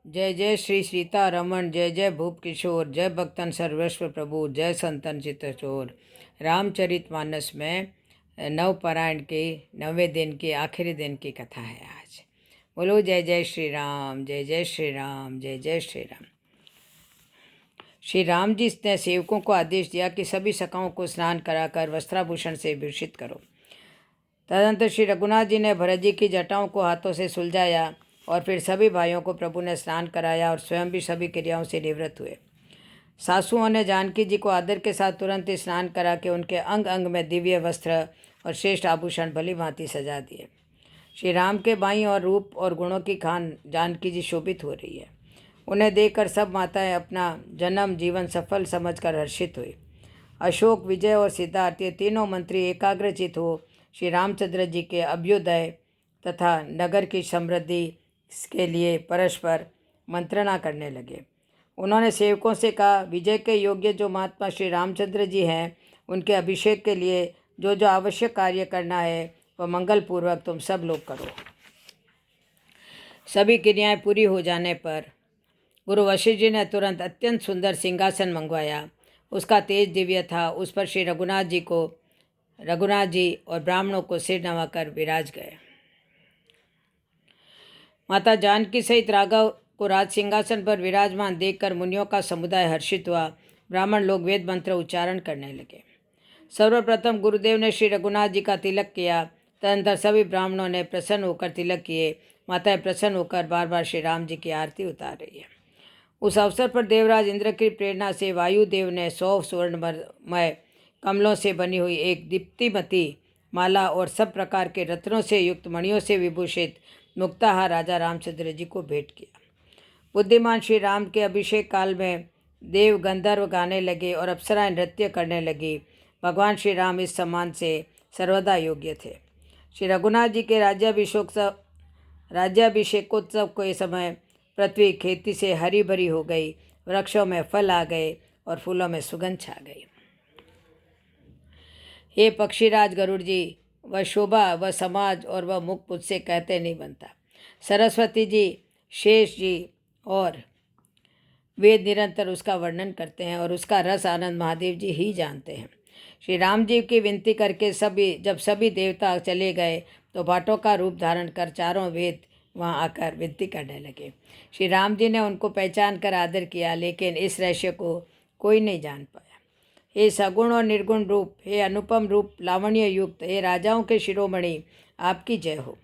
जय जय श्री सीता रमण, जय जय भूप किशोर, जय भक्तन सर्वस्व प्रभु, जय संतन चित्तचोर। रामचरितमानस में नवपारायण के 9वें दिन के आखिरी दिन की कथा है आज। बोलो जय जय श्री राम, जय जय श्री राम, जय जय श्री राम। श्री राम जी ने सेवकों को आदेश दिया कि सभी सखाओं को स्नान कराकर वस्त्राभूषण से भूषित करो। तदनंतर श्री रघुनाथ जी ने भरत जी की जटाओं को हाथों से सुलझाया और फिर सभी भाइयों को प्रभु ने स्नान कराया और स्वयं भी सभी क्रियाओं से निवृत्त हुए। सासुओं ने जानकी जी को आदर के साथ तुरंत ही स्नान करा के उनके अंग अंग में दिव्य वस्त्र और श्रेष्ठ आभूषण भली भांति सजा दिए। श्री राम के बाईं और रूप और गुणों की खान जानकी जी शोभित हो रही है। उन्हें देखकर सब माताएं अपना जन्म जीवन सफल समझकर हर्षित हुई। अशोक, विजय और सिद्धार्थ ये तीनों मंत्री एकाग्रचित हो श्री रामचंद्र जी के अभ्युदय तथा नगर की समृद्धि के लिए परस्पर मंत्रणा करने लगे। उन्होंने सेवकों से कहा, विजय के योग्य जो महात्मा श्री रामचंद्र जी हैं, उनके अभिषेक के लिए जो जो आवश्यक कार्य करना है वह मंगलपूर्वक तुम सब लोग करो। सभी क्रियाएं पूरी हो जाने पर गुरु वशिष्ठ जी ने तुरंत अत्यंत सुंदर सिंहासन मंगवाया। उसका तेज दिव्य था। उस पर श्री रघुनाथ जी और ब्राह्मणों को सिर नवाकर विराज गए। माता जानकी सहित राघव को राज सिंहासन पर विराजमान देखकर मुनियों का समुदाय हर्षित हुआ। ब्राह्मण लोग वेद मंत्र उच्चारण करने लगे। सर्वप्रथम गुरुदेव ने श्री रघुनाथ जी का तिलक किया। तदनंतर सभी ब्राह्मणों ने प्रसन्न होकर तिलक किए। माताएं प्रसन्न होकर बार बार श्री राम जी की आरती उतार रही है। उस अवसर पर देवराज इंद्र की प्रेरणा से वायुदेव ने 100 स्वर्णमय कमलों से बनी हुई एक दीप्तिमती माला और सब प्रकार के रत्नों से युक्त मणियों से विभूषित मुक्ताहार राजा रामचंद्र जी को भेंट किया। बुद्धिमान श्री राम के अभिषेक काल में देव गंधर्व गाने लगे और अप्सराएं नृत्य करने लगी। भगवान श्री राम इस सम्मान से सर्वदा योग्य थे। श्री रघुनाथ जी के राज्याभिषेकोत्सव के समय पृथ्वी खेती से हरी भरी हो गई। वृक्षों में फल आ गए और फूलों में सुगंध छा गई। हे पक्षीराज गरुड़ जी, वह शोभा, वह समाज और वह मुख मुझसे कहते नहीं बनता। सरस्वती जी, शेष जी और वेद निरंतर उसका वर्णन करते हैं और उसका रस आनंद महादेव जी ही जानते हैं। श्री राम जी की विनती करके जब सभी देवता चले गए तो भाटों का रूप धारण कर चारों वेद वहाँ आकर विनती करने लगे। श्री राम जी ने उनको पहचान कर आदर किया, लेकिन इस रहस्य को कोई नहीं जान पाया। हे सगुण और निर्गुण रूप, हे अनुपम रूप लावण्य युक्त, हे राजाओं के शिरोमणि, आपकी जय हो।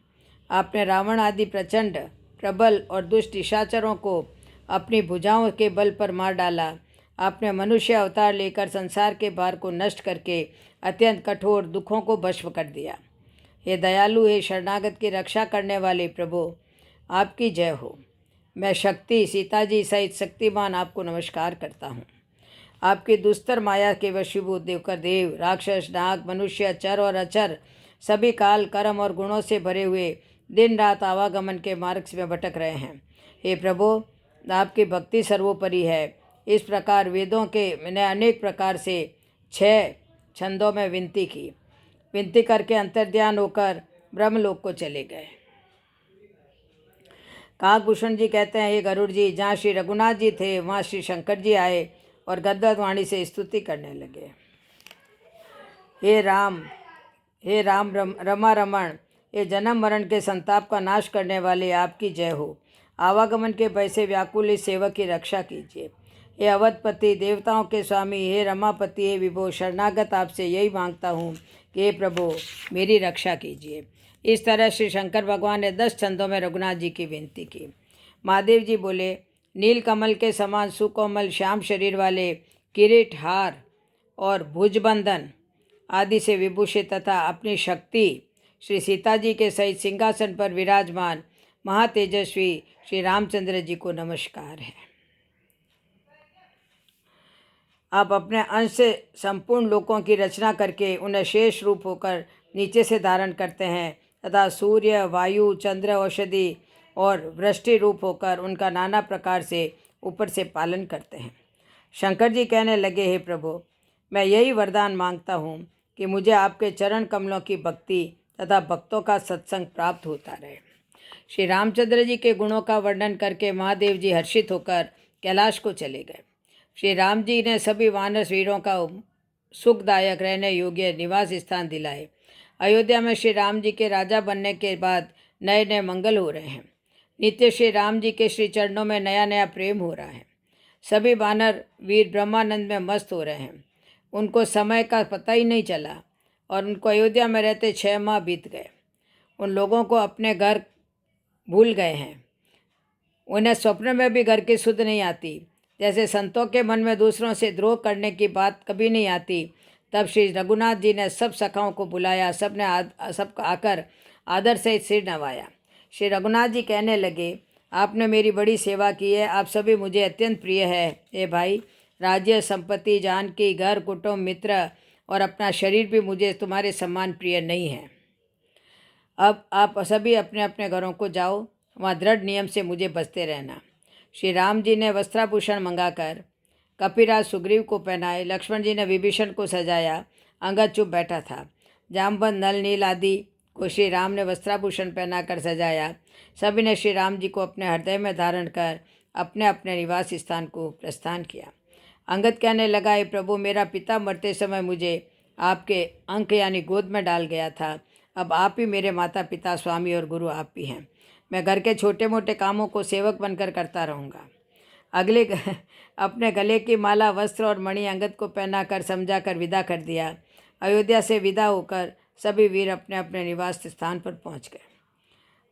आपने रावण आदि प्रचंड प्रबल और दुष्ट निशाचरों को अपनी भुजाओं के बल पर मार डाला। आपने मनुष्य अवतार लेकर संसार के भार को नष्ट करके अत्यंत कठोर दुखों को भस्म कर दिया। हे दयालु, हे शरणागत की रक्षा करने वाले प्रभु, आपकी जय हो। मैं शक्ति सीता जी सहित शक्तिमान आपको नमस्कार करता हूँ। आपकी दुस्तर माया के वशीभूत देवकर देव, राक्षस, नाग, मनुष्य, चर और अचर सभी काल, कर्म और गुणों से भरे हुए दिन रात आवागमन के मार्ग में भटक रहे हैं। हे प्रभु, आपकी भक्ति सर्वोपरि है। इस प्रकार वेदों के मैंने अनेक प्रकार से 6 छंदों में विनती करके अंतर्ध्यान होकर ब्रह्मलोक को चले गए। काकभूषण जी कहते हैं, हे गरुड़ जी, जहाँ श्री रघुनाथ जी थे वहाँ श्री शंकर जी आए और गदगद वाणी से स्तुति करने लगे। हे राम रमा रमण, ये जन्म मरण के संताप का नाश करने वाले, आपकी जय हो। आवागमन के भय से व्याकुल इस सेवक की रक्षा कीजिए। हे अवधपति, देवताओं के स्वामी, हे रमापति, हे विभो, शरणागत आपसे यही मांगता हूँ कि हे प्रभु मेरी रक्षा कीजिए। इस तरह श्री शंकर भगवान ने 10 छंदों में रघुनाथ जी की विनती की। महादेव जी बोले, नील कमल के समान सुकोमल श्याम शरीर वाले, किरीट, हार और भुजबंधन आदि से विभूषित तथा अपनी शक्ति श्री सीता जी के सहित सिंहासन पर विराजमान महातेजस्वी श्री रामचंद्र जी को नमस्कार है। आप अपने अंश से संपूर्ण लोकों की रचना करके उन्हें शेष रूप होकर नीचे से धारण करते हैं तथा सूर्य, वायु, चंद्र, औषधि और वृष्टि रूप होकर उनका नाना प्रकार से ऊपर से पालन करते हैं। शंकर जी कहने लगे, हे प्रभु, मैं यही वरदान मांगता हूँ कि मुझे आपके चरण कमलों की भक्ति तथा भक्तों का सत्संग प्राप्त होता रहे। श्री रामचंद्र जी के गुणों का वर्णन करके महादेव जी हर्षित होकर कैलाश को चले गए। श्री राम जी ने सभी वानर वीरों का सुखदायक रहने योग्य निवास स्थान दिलाए। अयोध्या में श्री राम जी के राजा बनने के बाद नए नए मंगल हो रहे हैं। नित्य श्री राम जी के श्री चरणों में नया नया प्रेम हो रहा है। सभी वानर वीर ब्रह्मानंद में मस्त हो रहे हैं। उनको समय का पता ही नहीं चला और उनको अयोध्या में रहते 6 माह बीत गए। उन लोगों को अपने घर भूल गए हैं। उन्हें स्वप्न में भी घर की सुध नहीं आती। जैसे संतों के मन में दूसरों से द्रोह करने की बात कभी नहीं आती, तब श्री रघुनाथ जी ने सब सखाओं को बुलाया। सब आकर आदर से सिर नवाया। श्री रघुनाथ जी कहने लगे, आपने मेरी बड़ी सेवा की है। आप सभी मुझे अत्यंत प्रिय है। ए भाई, राज्य, संपत्ति, जानकी, घर, कुटुंब, मित्र और अपना शरीर भी मुझे तुम्हारे समान प्रिय नहीं है। अब आप सभी अपने अपने घरों को जाओ, वहाँ दृढ़ नियम से मुझे बसते रहना। श्री राम जी ने वस्त्राभूषण मंगाकर कपिराज सुग्रीव को पहनाए। लक्ष्मण जी ने विभीषण को सजाया। अंगद चुप बैठा था। जामवंत, नल, नील आदि को श्री राम ने वस्त्राभूषण पहनाकर सजाया। सभी ने श्री राम जी को अपने हृदय में धारण कर अपने अपने निवास स्थान को प्रस्थान किया। अंगद कहने लगा, हे प्रभु, मेरा पिता मरते समय मुझे आपके अंक यानी गोद में डाल गया था। अब आप ही मेरे माता पिता, स्वामी और गुरु आप ही हैं। मैं घर के छोटे मोटे कामों को सेवक बनकर करता रहूँगा। अपने गले की माला, वस्त्र और मणि अंगद को पहनाकर समझाकर विदा कर दिया। अयोध्या से विदा होकर सभी वीर अपने अपने निवास स्थान पर पहुँच गए।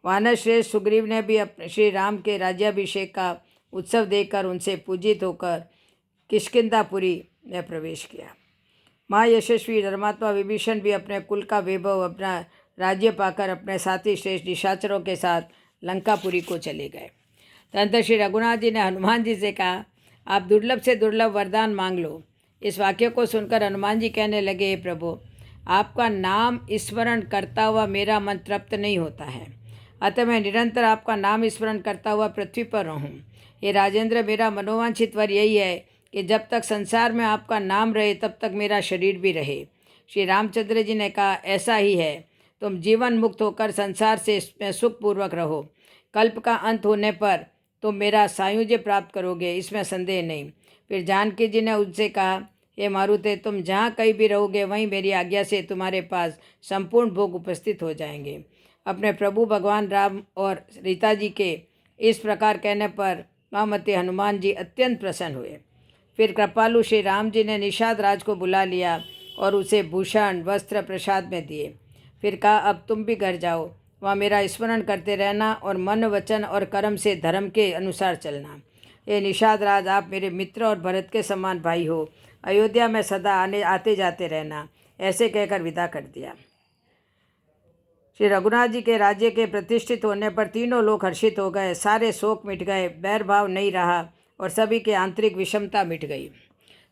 वानर श्रेष्ठ सुग्रीव ने भी अपने श्री राम के राज्याभिषेक का उत्सव देखकर उनसे पूजित होकर किष्किंधापुरी में प्रवेश किया। महायशस्वी धर्मात्मा विभीषण भी अपने कुल का वैभव, अपना राज्य पाकर अपने साथी श्रेष्ठ निशाचरों के साथ लंकापुरी को चले गए। तदंतर श्री रघुनाथ जी ने हनुमान जी से कहा, आप दुर्लभ से दुर्लभ वरदान मांग लो। इस वाक्य को सुनकर हनुमान जी कहने लगे, हे प्रभु, आपका नाम स्मरण करता हुआ मेरा मन तृप्त नहीं होता है, अतः मैं निरंतर आपका नाम स्मरण करता हुआ पृथ्वी पर रहूं। ये राजेंद्र, मेरा मनोवांछित वर यही है कि जब तक संसार में आपका नाम रहे तब तक मेरा शरीर भी रहे। श्री रामचंद्र जी ने कहा, ऐसा ही है। तुम जीवन मुक्त होकर संसार से सुखपूर्वक रहो। कल्प का अंत होने पर तुम मेरा सायुज्य प्राप्त करोगे, इसमें संदेह नहीं। फिर जानकी जी ने उनसे कहा, हे मारुते, तुम जहाँ कहीं भी रहोगे वहीं मेरी आज्ञा से तुम्हारे पास संपूर्ण भोग उपस्थित हो जाएंगे। अपने प्रभु भगवान राम और रीता जी के इस प्रकार कहने पर महामते हनुमान जी अत्यंत प्रसन्न हुए। फिर कृपालु श्री राम जी ने निषाद राज को बुला लिया और उसे भूषण, वस्त्र, प्रसाद में दिए। फिर कहा, अब तुम भी घर जाओ, वहाँ मेरा स्मरण करते रहना और मन, वचन और कर्म से धर्म के अनुसार चलना। ये निषाद राज, आप मेरे मित्र और भरत के समान भाई हो। अयोध्या में सदा आते जाते रहना। ऐसे कहकर विदा कर दिया। श्री रघुनाथ जी के राज्य के प्रतिष्ठित होने पर तीनों लोग हर्षित हो गए। सारे शोक मिट गए, बैर भाव नहीं रहा और सभी के आंतरिक विषमता मिट गई।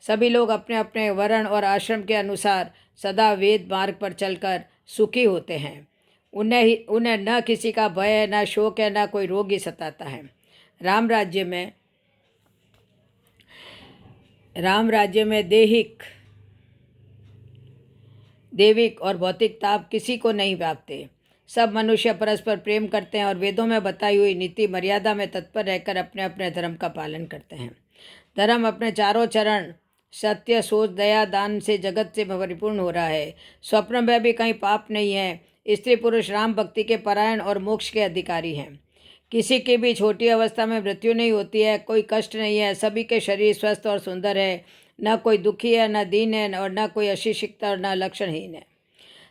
सभी लोग अपने अपने वर्ण और आश्रम के अनुसार सदा वेद मार्ग पर चलकर सुखी होते हैं। उन्हें न किसी का भय है, न शोक है, न कोई रोग ही सताता है। राम राज्य में दैविक और भौतिक ताप किसी को नहीं व्यापते। सब मनुष्य परस्पर प्रेम करते हैं और वेदों में बताई हुई नीति मर्यादा में तत्पर रहकर अपने अपने धर्म का पालन करते हैं। धर्म अपने चारों चरण सत्य, सोच, दया, दान से जगत से परिपूर्ण हो रहा है। स्वप्न में भी कहीं पाप नहीं है। स्त्री पुरुष राम भक्ति के परायण और मोक्ष के अधिकारी हैं। किसी की भी छोटी अवस्था में मृत्यु नहीं होती है, कोई कष्ट नहीं है। सभी के शरीर स्वस्थ और सुंदर है। न कोई दुखी है, न दीन है और न कोई अशिक्षित और न लक्षणहीन है।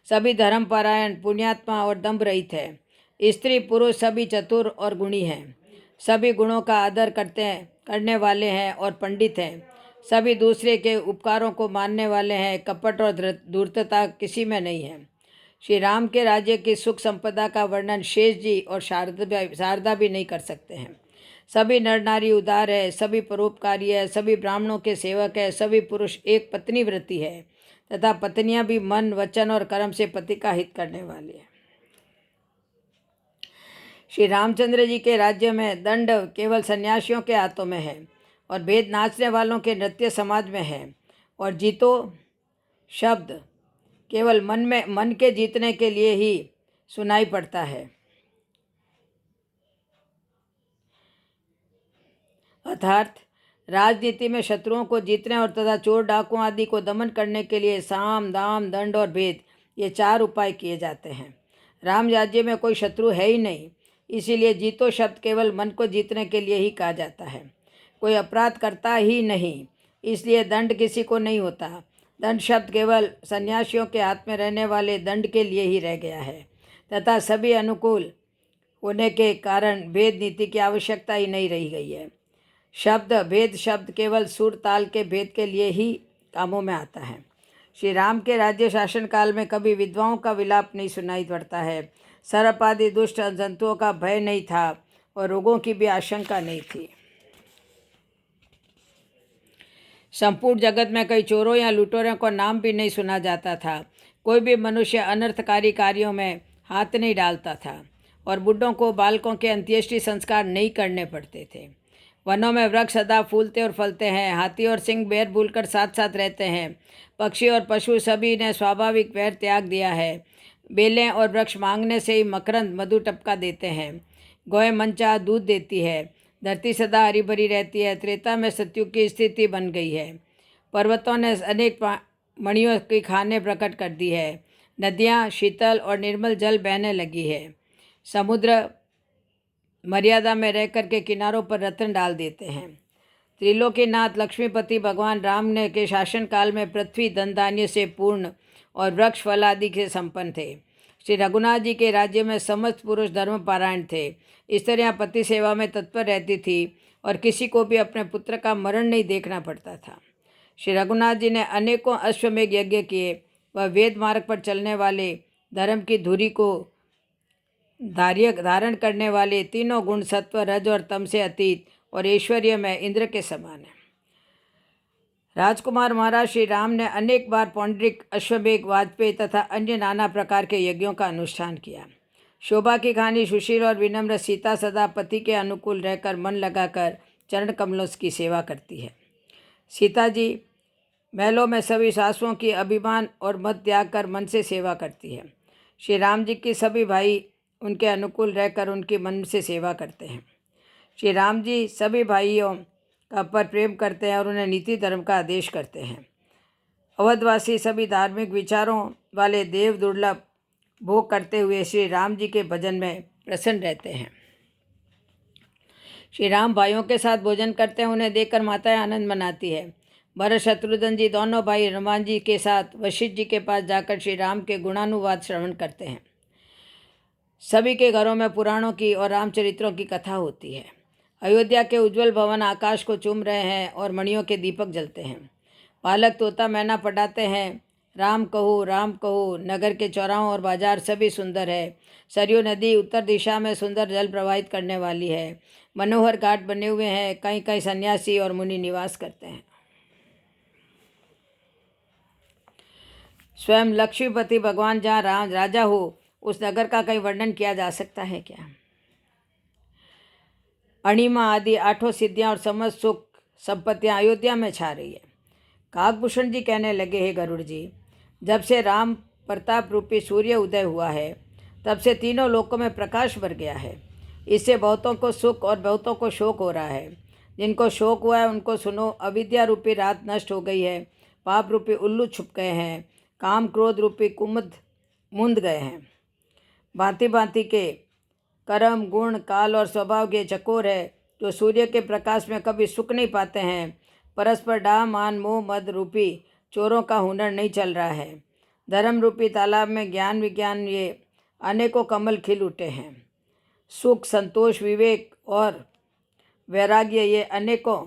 सभी धर्मपरायण, पुण्यात्मा और दम्भ रहित है। स्त्री पुरुष सभी चतुर और गुणी हैं। सभी गुणों का आदर करने वाले हैं और पंडित हैं। सभी दूसरे के उपकारों को मानने वाले हैं। कपट और धूर्तता किसी में नहीं है। श्री राम के राज्य की सुख संपदा का वर्णन शेष जी और शारदा भी नहीं कर सकते हैं। सभी नर नारी उदार है, सभी परोपकारी है, सभी ब्राह्मणों के सेवक है, सभी पुरुष एक पत्नी व्रती है तथा पत्नियां भी मन, वचन और कर्म से पति का हित करने वाली है। श्री रामचंद्र जी के राज्य में दंड केवल सन्यासियों के हाथों में है और भेद नाचने वालों के नृत्य समाज में है। और जीतो शब्द केवल मन के जीतने के लिए ही सुनाई पड़ता है। अर्थात राजनीति में शत्रुओं को जीतने और तथा चोर डाकुओं आदि को दमन करने के लिए साम दाम दंड और भेद, ये 4 उपाय किए जाते हैं। राम राज्य में कोई शत्रु है ही नहीं, इसीलिए जीतो शब्द केवल मन को जीतने के लिए ही कहा जाता है। कोई अपराध करता ही नहीं, इसलिए दंड किसी को नहीं होता। दंड शब्द केवल सन्यासियों के हाथ में रहने वाले दंड के लिए ही रह गया है तथा सभी अनुकूल होने के कारण भेद नीति की आवश्यकता ही नहीं रही गई है। शब्द भेद शब्द केवल सुर ताल के भेद के लिए ही कामों में आता है। श्री राम के राज्य शासन काल में कभी विधवाओं का विलाप नहीं सुनाई पड़ता है। सर्प आदि दुष्ट जंतुओं का भय नहीं था और रोगों की भी आशंका नहीं थी। संपूर्ण जगत में कई चोरों या लुटेरों का नाम भी नहीं सुना जाता था। कोई भी मनुष्य अनर्थकारी कार्यों में हाथ नहीं डालता था और बुढ़ों को बालकों के अंत्येष्टि संस्कार नहीं करने पड़ते थे। वनों में वृक्ष सदा फूलते और फलते हैं। हाथी और सिंह बैर भूलकर साथ साथ रहते हैं। पक्षी और पशु सभी ने स्वाभाविक वैर त्याग दिया है। बेलें और वृक्ष मांगने से ही मकरंद मधु टपका देते हैं। गौएं मनचाहा दूध देती है। धरती सदा हरी भरी रहती है। त्रेता में सतयुग की स्थिति बन गई है। पर्वतों ने अनेक मणियों की खाने प्रकट कर दी है। नदियाँ शीतल और निर्मल जल बहने लगी है। समुद्र मर्यादा में रह कर के किनारों पर रत्न डाल देते हैं। त्रिलोकीनाथ लक्ष्मीपति भगवान राम ने के शासन काल में पृथ्वी धन धान्य से पूर्ण और वृक्ष फल आदि से संपन्न थे। श्री रघुनाथ जी के राज्य में समस्त पुरुष धर्म पारायण थे। स्त्रियां पति सेवा में तत्पर रहती थी और किसी को भी अपने पुत्र का मरण नहीं देखना पड़ता था। श्री रघुनाथ जी ने अनेकों अश्वमेघ यज्ञ किए। वह वेद मार्ग पर चलने वाले, धर्म की धुरी को धारण करने वाले, तीनों गुण सत्व रज और तम से अतीत और ऐश्वर्य में इंद्र के समान है। राजकुमार महाराज श्री राम ने अनेक बार पौंडरिक, अश्वमेघ, वाजपेयी तथा अन्य नाना प्रकार के यज्ञों का अनुष्ठान किया। शोभा की कहानी सुशील और विनम्र सीता सदा पति के अनुकूल रहकर मन लगाकर चरण कमलों की सेवा करती है। सीता जी महलों में सभी सासुओं की अभिमान और मत त्याग कर मन से सेवा करती है। श्री राम जी के सभी भाई उनके अनुकूल रहकर उनकी मन से सेवा करते हैं। श्री राम जी सभी भाइयों का पर प्रेम करते हैं और उन्हें नीति धर्म का आदेश करते हैं। अवधवासी सभी धार्मिक विचारों वाले देव दुर्लभ भोग करते हुए श्री राम जी के भजन में प्रसन्न रहते हैं। श्री राम भाइयों के साथ भोजन करते हैं। उन्हें देखकर माताएं आनंद मनाती है। भरत शत्रुघ्न जी दोनों भाई हनुमान जी के साथ वशिष्ठ जी के पास जाकर श्री राम के गुणानुवाद श्रवण करते हैं। सभी के घरों में पुराणों की और रामचरित्रों की कथा होती है। अयोध्या के उज्जवल भवन आकाश को चूम रहे हैं और मणियों के दीपक जलते हैं। बालक तोता मैना पढ़ाते हैं, राम कहो, नगर के चौराहों और बाजार सभी सुंदर है। सरयू नदी उत्तर दिशा में सुंदर जल प्रवाहित करने वाली है। मनोहर घाट बने हुए हैं। कहीं कहीं सन्यासी और मुनि निवास करते हैं। स्वयं लक्ष्मीपति भगवान जहाँ राजा हो, उस नगर का कहीं वर्णन किया जा सकता है क्या? अणिमा आदि 8 सिद्धियां और समस्त सुख संपत्तियां अयोध्या में छा रही है। काकभूषण जी कहने लगे, हे गरुड़ जी, जब से राम प्रताप रूपी सूर्य उदय हुआ है, तब से तीनों लोकों में प्रकाश भर गया है। इससे बहुतों को सुख और बहुतों को शोक हो रहा है। जिनको शोक हुआ है उनको सुनो, अविद्या रूपी रात नष्ट हो गई है। पाप रूपी उल्लू छुप गए हैं। काम क्रोध रूपी कुमुद मुंद गए हैं। भांति भांति के कर्म, गुण, काल और स्वभाव के चकोर है, जो सूर्य के प्रकाश में कभी सुख नहीं पाते हैं। परस्पर डाह, मान, मोह, मद रूपी चोरों का हुनर नहीं चल रहा है। धर्म रूपी तालाब में ज्ञान विज्ञान ये अनेकों कमल खिल उठे हैं। सुख, संतोष, विवेक और वैराग्य ये अनेकों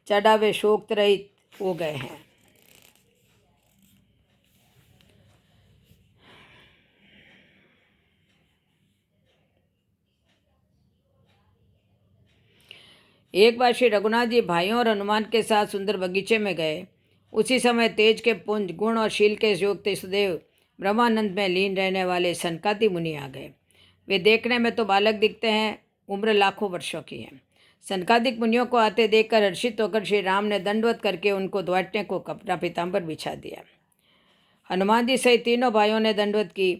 चढ़ावे शोक रहित हो गए हैं। एक बार श्री रघुनाथ जी भाइयों और हनुमान के साथ सुंदर बगीचे में गए। उसी समय तेज के पुंज, गुण और शील के युक्त सुदेव ब्रह्मानंद में लीन रहने वाले सनकादि मुनि आ गए। वे देखने में तो बालक दिखते हैं, उम्र लाखों वर्षों की है। सनकादिक मुनियों को आते देखकर हर्षित होकर श्री राम ने दंडवत करके उनको द्वाटने को कपड़ा पीताम्बर बिछा दिया। हनुमान जी सहित तीनों भाइयों ने दंडवत की।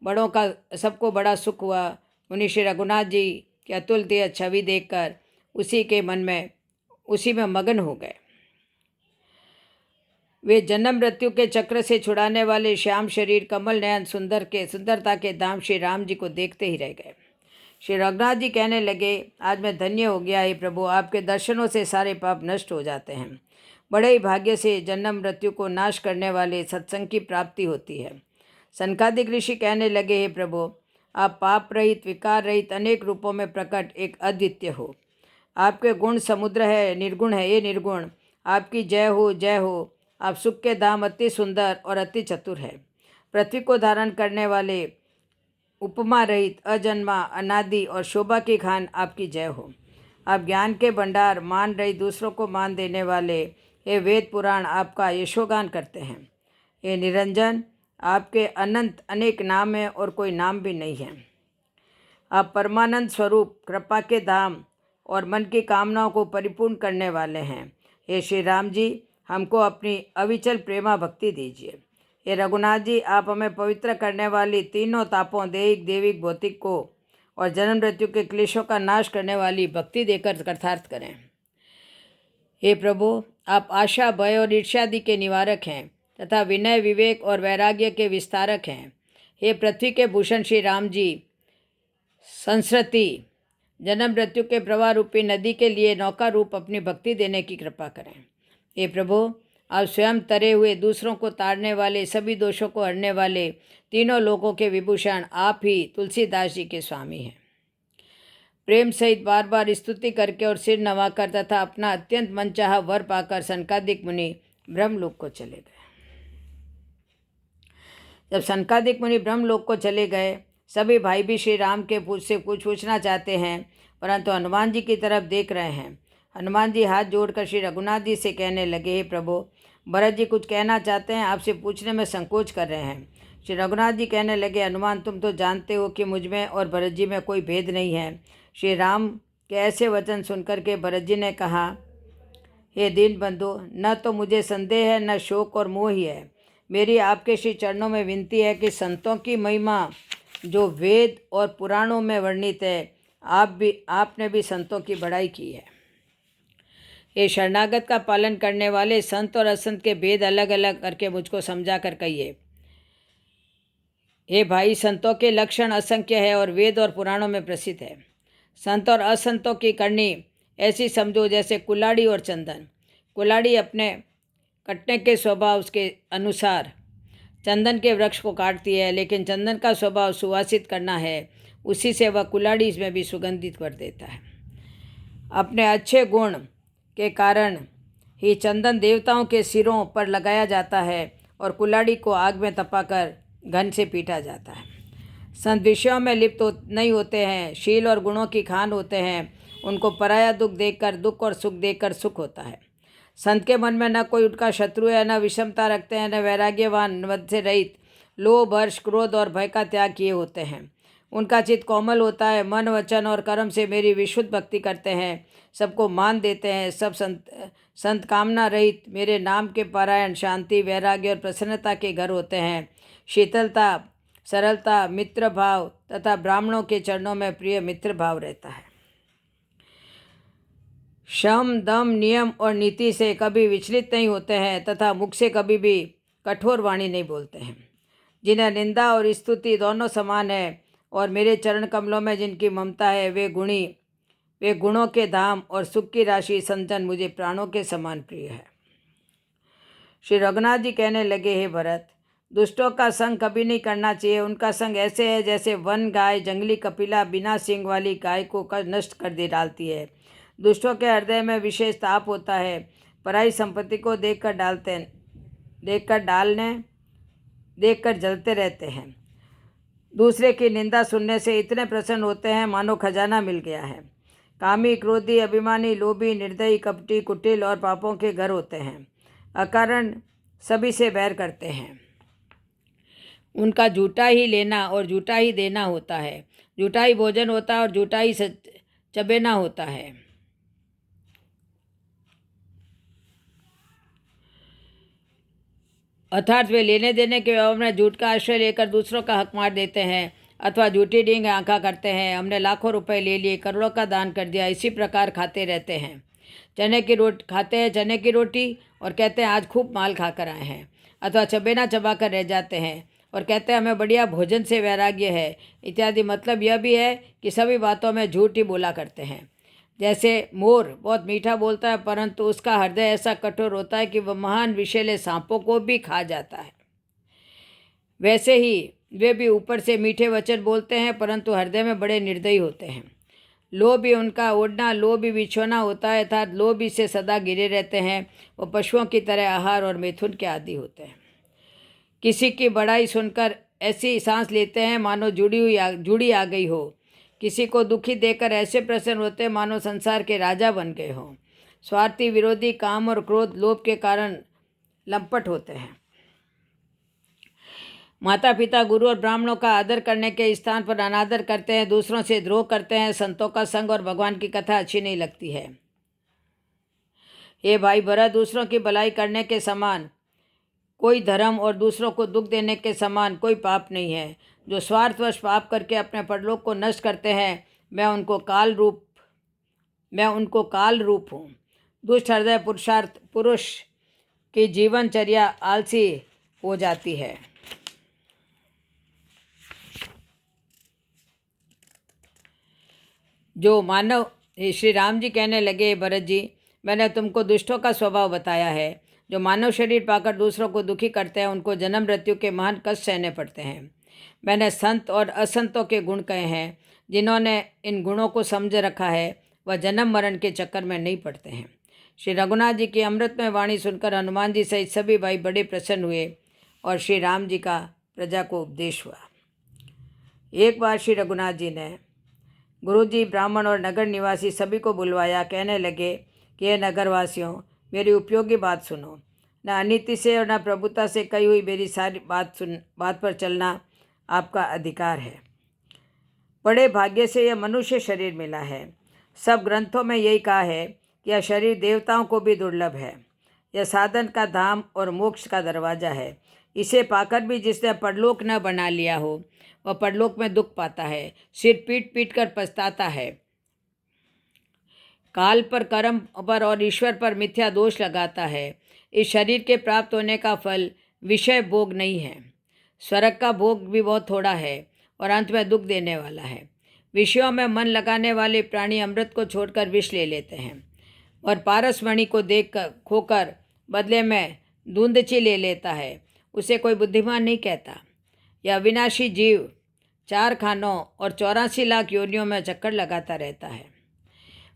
बड़ों का सबको बड़ा सुख हुआ। मुनि श्री रघुनाथ जी की अतुलनीय छवि देखकर उसी के मन में उसी में मगन हो गए। वे जन्म मृत्यु के चक्र से छुड़ाने वाले श्याम शरीर, कमल नयन, सुंदरता के धाम श्री राम जी को देखते ही रह गए। श्री रघुनाथ जी कहने लगे, आज मैं धन्य हो गया हे प्रभु, आपके दर्शनों से सारे पाप नष्ट हो जाते हैं। बड़े ही भाग्य से जन्म मृत्यु को नाश करने वाले सत्संग की प्राप्ति होती है। सनकादिक ऋषि कहने लगे, हे प्रभु, आप पाप रहित, विकार रहित, अनेक रूपों में प्रकट एक अद्वितीय हो। आपके गुण समुद्र है, निर्गुण है। ये निर्गुण, आपकी जय हो, जय हो। आप सुख के धाम अति सुंदर और अति चतुर है। पृथ्वी को धारण करने वाले, उपमा रहित, अजन्मा, अनादि और शोभा की खान आपकी जय हो। आप ज्ञान के भंडार, मान रहित, दूसरों को मान देने वाले, ये वेद पुराण आपका यशोगान करते हैं। ये निरंजन, आपके अनंत अनेक नाम हैं और कोई नाम भी नहीं है। आप परमानंद स्वरूप, कृपा के धाम और मन की कामनाओं को परिपूर्ण करने वाले हैं। हे श्री राम जी, हमको अपनी अविचल प्रेमा भक्ति दीजिए। हे रघुनाथ जी, आप हमें पवित्र करने वाली तीनों तापों, दैहिक, देविक, भौतिक को और जन्म मृत्यु के क्लेशों का नाश करने वाली भक्ति देकर कृतार्थ करें। हे प्रभु, आप आशा, भय और ईर्ष्यादि के निवारक हैं तथा विनय, विवेक और वैराग्य के विस्तारक हैं। हे पृथ्वी के भूषण श्री राम जी, संस्कृति, जन्म मृत्यु के प्रवाह रूपी नदी के लिए नौका रूप अपनी भक्ति देने की कृपा करें। हे प्रभु, आप स्वयं तरे हुए, दूसरों को ताड़ने वाले, सभी दोषों को हरने वाले, तीनों लोकों के विभूषण, आप ही तुलसीदास जी के स्वामी हैं। प्रेम सहित बार बार स्तुति करके और सिर नवाकर तथा अपना अत्यंत मनचाहा वर पाकर सनकादिक मुनि ब्रह्मलोक को चले गए। जब सनकादिक मुनि ब्रह्मलोक को चले गए, सभी भाई भी श्री राम के से कुछ पूछना चाहते हैं, परंतु हनुमान जी की तरफ देख रहे हैं। हनुमान जी हाथ जोड़कर श्री रघुनाथ जी से कहने लगे, हे प्रभु, भरत जी कुछ कहना चाहते हैं, आपसे पूछने में संकोच कर रहे हैं। श्री रघुनाथ जी कहने लगे, हनुमान, तुम तो जानते हो कि मुझ में और भरत जी में कोई भेद नहीं है। श्री राम के ऐसे वचन सुनकर के भरत जी ने कहा, हे दीन बंधु, न तो मुझे संदेह है, न शोक और मोह ही है। मेरी आपके श्री चरणों में विनती है कि संतों की महिमा जो वेद और पुराणों में वर्णित है, आपने भी संतों की बड़ाई की है। ये शरणागत का पालन करने वाले संत और असंत के भेद अलग अलग करके मुझको समझा कर कहिए। हे भाई, संतों के लक्षण असंख्य है और वेद और पुराणों में प्रसिद्ध है। संत और असंतों की करनी ऐसी समझो जैसे कुल्हाड़ी और चंदन। कुल्हाड़ी अपने कटने के स्वभाव के अनुसार चंदन के वृक्ष को काटती है, लेकिन चंदन का स्वभाव सुवासित करना है, उसी से वह कुल्हाड़ी इसमें भी सुगंधित कर देता है। अपने अच्छे गुण के कारण ही चंदन देवताओं के सिरों पर लगाया जाता है और कुल्हाड़ी को आग में तपाकर घन से पीटा जाता है। संत विषयों में लिप्त नहीं होते हैं, शील और गुणों की खान होते हैं। उनको पराया दुख देखकर दुख और सुख देखकर सुख होता है। संत के मन में न कोई उनका शत्रु है, न विषमता रखते हैं, न वैराग्यवान, मद से रहित, लोभ, हर्ष, क्रोध और भय का त्याग किए होते हैं। उनका चित्त कोमल होता है, मन, वचन और कर्म से मेरी विशुद्ध भक्ति करते हैं, सबको मान देते हैं। सब संत कामना रहित, मेरे नाम के पारायण, शांति, वैराग्य और प्रसन्नता के घर होते हैं। शीतलता, सरलता, मित्र भाव तथा ब्राह्मणों के चरणों में प्रिय मित्र भाव रहता है। शम, दम, नियम और नीति से कभी विचलित नहीं होते हैं तथा मुख से कभी भी कठोर वाणी नहीं बोलते हैं। जिन्हें निंदा और स्तुति दोनों समान है और मेरे चरण कमलों में जिनकी ममता है, वे गुणों के धाम और सुख की राशि संतन मुझे प्राणों के समान प्रिय है। श्री रघुनाथ जी कहने लगे, हे भरत, दुष्टों का संग कभी नहीं करना चाहिए। उनका संग ऐसे है जैसे वन गाय जंगली कपिला बिना सींग वाली गाय को नष्ट कर दे डालती है। दुष्टों के हृदय में विशेष ताप होता है, पराई संपत्ति को देखकर जलते रहते हैं। दूसरे की निंदा सुनने से इतने प्रसन्न होते हैं मानो खजाना मिल गया है। कामी, क्रोधी, अभिमानी, लोभी, निर्दयी, कपटी, कुटिल और पापों के घर होते हैं। अकारण सभी से बैर करते हैं। उनका झूठा ही लेना और झूठा ही देना होता है। झूठा ही भोजन होता है और झूठा ही चबेना होता है। अर्थात वे लेने देने के व्यवहार में झूठ का आश्रय लेकर दूसरों का हक मार देते हैं अथवा झूठी डींग आंखा करते हैं। हमने लाखों रुपए ले लिए, करोड़ों का दान कर दिया, इसी प्रकार खाते रहते हैं। चने की रोटी खाते हैं, चने की रोटी, और कहते हैं आज खूब माल खाकर आए हैं, अथवा चबेना चबा कर रह जाते हैं और कहते हैं हमें बढ़िया भोजन से वैराग्य है इत्यादि। मतलब यह भी है कि सभी बातों में झूठ ही बोला करते हैं। जैसे मोर बहुत मीठा बोलता है परंतु उसका हृदय ऐसा कठोर होता है कि वह महान विषैले सांपों को भी खा जाता है, वैसे ही वे भी ऊपर से मीठे वचन बोलते हैं परंतु हृदय में बड़े निर्दयी होते हैं। लोभ ही उनका ओढ़ना, लोभ ही बिछोना होता है, अर्थात लोभ ही से सदा गिरे रहते हैं। वो पशुओं की तरह आहार और मिथुन के आदि होते हैं। किसी की बड़ाई सुनकर ऐसी सांस लेते हैं मानो जुड़ी आ गई हो। किसी को दुखी देकर ऐसे प्रसन्न होते हैं मानो संसार के राजा बन गए हों। स्वार्थी, विरोधी, काम और क्रोध, लोभ के कारण लंपट होते हैं। माता पिता, गुरु और ब्राह्मणों का आदर करने के स्थान पर अनादर करते हैं, दूसरों से द्रोह करते हैं, संतों का संग और भगवान की कथा अच्छी नहीं लगती है। हे भाई भरत, दूसरों की भलाई करने के समान कोई धर्म और दूसरों को दुख देने के समान कोई पाप नहीं है। जो स्वार्थवश पाप करके अपने परलोक को नष्ट करते हैं, मैं उनको काल रूप हूँ। दुष्ट हृदय पुरुष की जीवनचर्या आलसी हो जाती है। जो मानव श्री राम जी कहने लगे, भरत जी, मैंने तुमको दुष्टों का स्वभाव बताया है। जो मानव शरीर पाकर दूसरों को दुखी करते हैं उनको जन्म मृत्यु के महान कष्ट सहने पड़ते हैं। मैंने संत और असंतों के गुण कहे हैं। जिन्होंने इन गुणों को समझ रखा है वह जन्म मरण के चक्कर में नहीं पड़ते हैं। श्री रघुनाथ जी की अमृतमय वाणी सुनकर हनुमान जी सहित सभी भाई बड़े प्रसन्न हुए और श्री राम जी का प्रजा को उपदेश हुआ। एक बार श्री रघुनाथ जी ने गुरुजी, ब्राह्मण और नगर निवासी सभी को बुलवाया। कहने लगे कि ये नगरवासियों, मेरी उपयोगी बात सुनो। न अनीति से और न प्रभुता से कही हुई मेरी सारी बात पर चलना आपका अधिकार है। बड़े भाग्य से यह मनुष्य शरीर मिला है। सब ग्रंथों में यही कहा है कि यह शरीर देवताओं को भी दुर्लभ है। यह साधन का धाम और मोक्ष का दरवाजा है। इसे पाकर भी जिसने परलोक न बना लिया हो वह परलोक में दुख पाता है, सिर पीट पीट कर पछताता है, काल पर, कर्म पर और ईश्वर पर मिथ्या दोष लगाता है। इस शरीर के प्राप्त होने का फल विषय भोग नहीं है। स्वर्ग का भोग भी बहुत थोड़ा है और अंत में दुख देने वाला है। विषयों में मन लगाने वाले प्राणी अमृत को छोड़कर विष ले लेते हैं और पारसमणि को देखकर खोकर बदले में धुंधची ले लेता है। उसे कोई बुद्धिमान नहीं कहता। यह अविनाशी जीव 4 खानों और 84 लाख योनियों में चक्कर लगाता रहता है।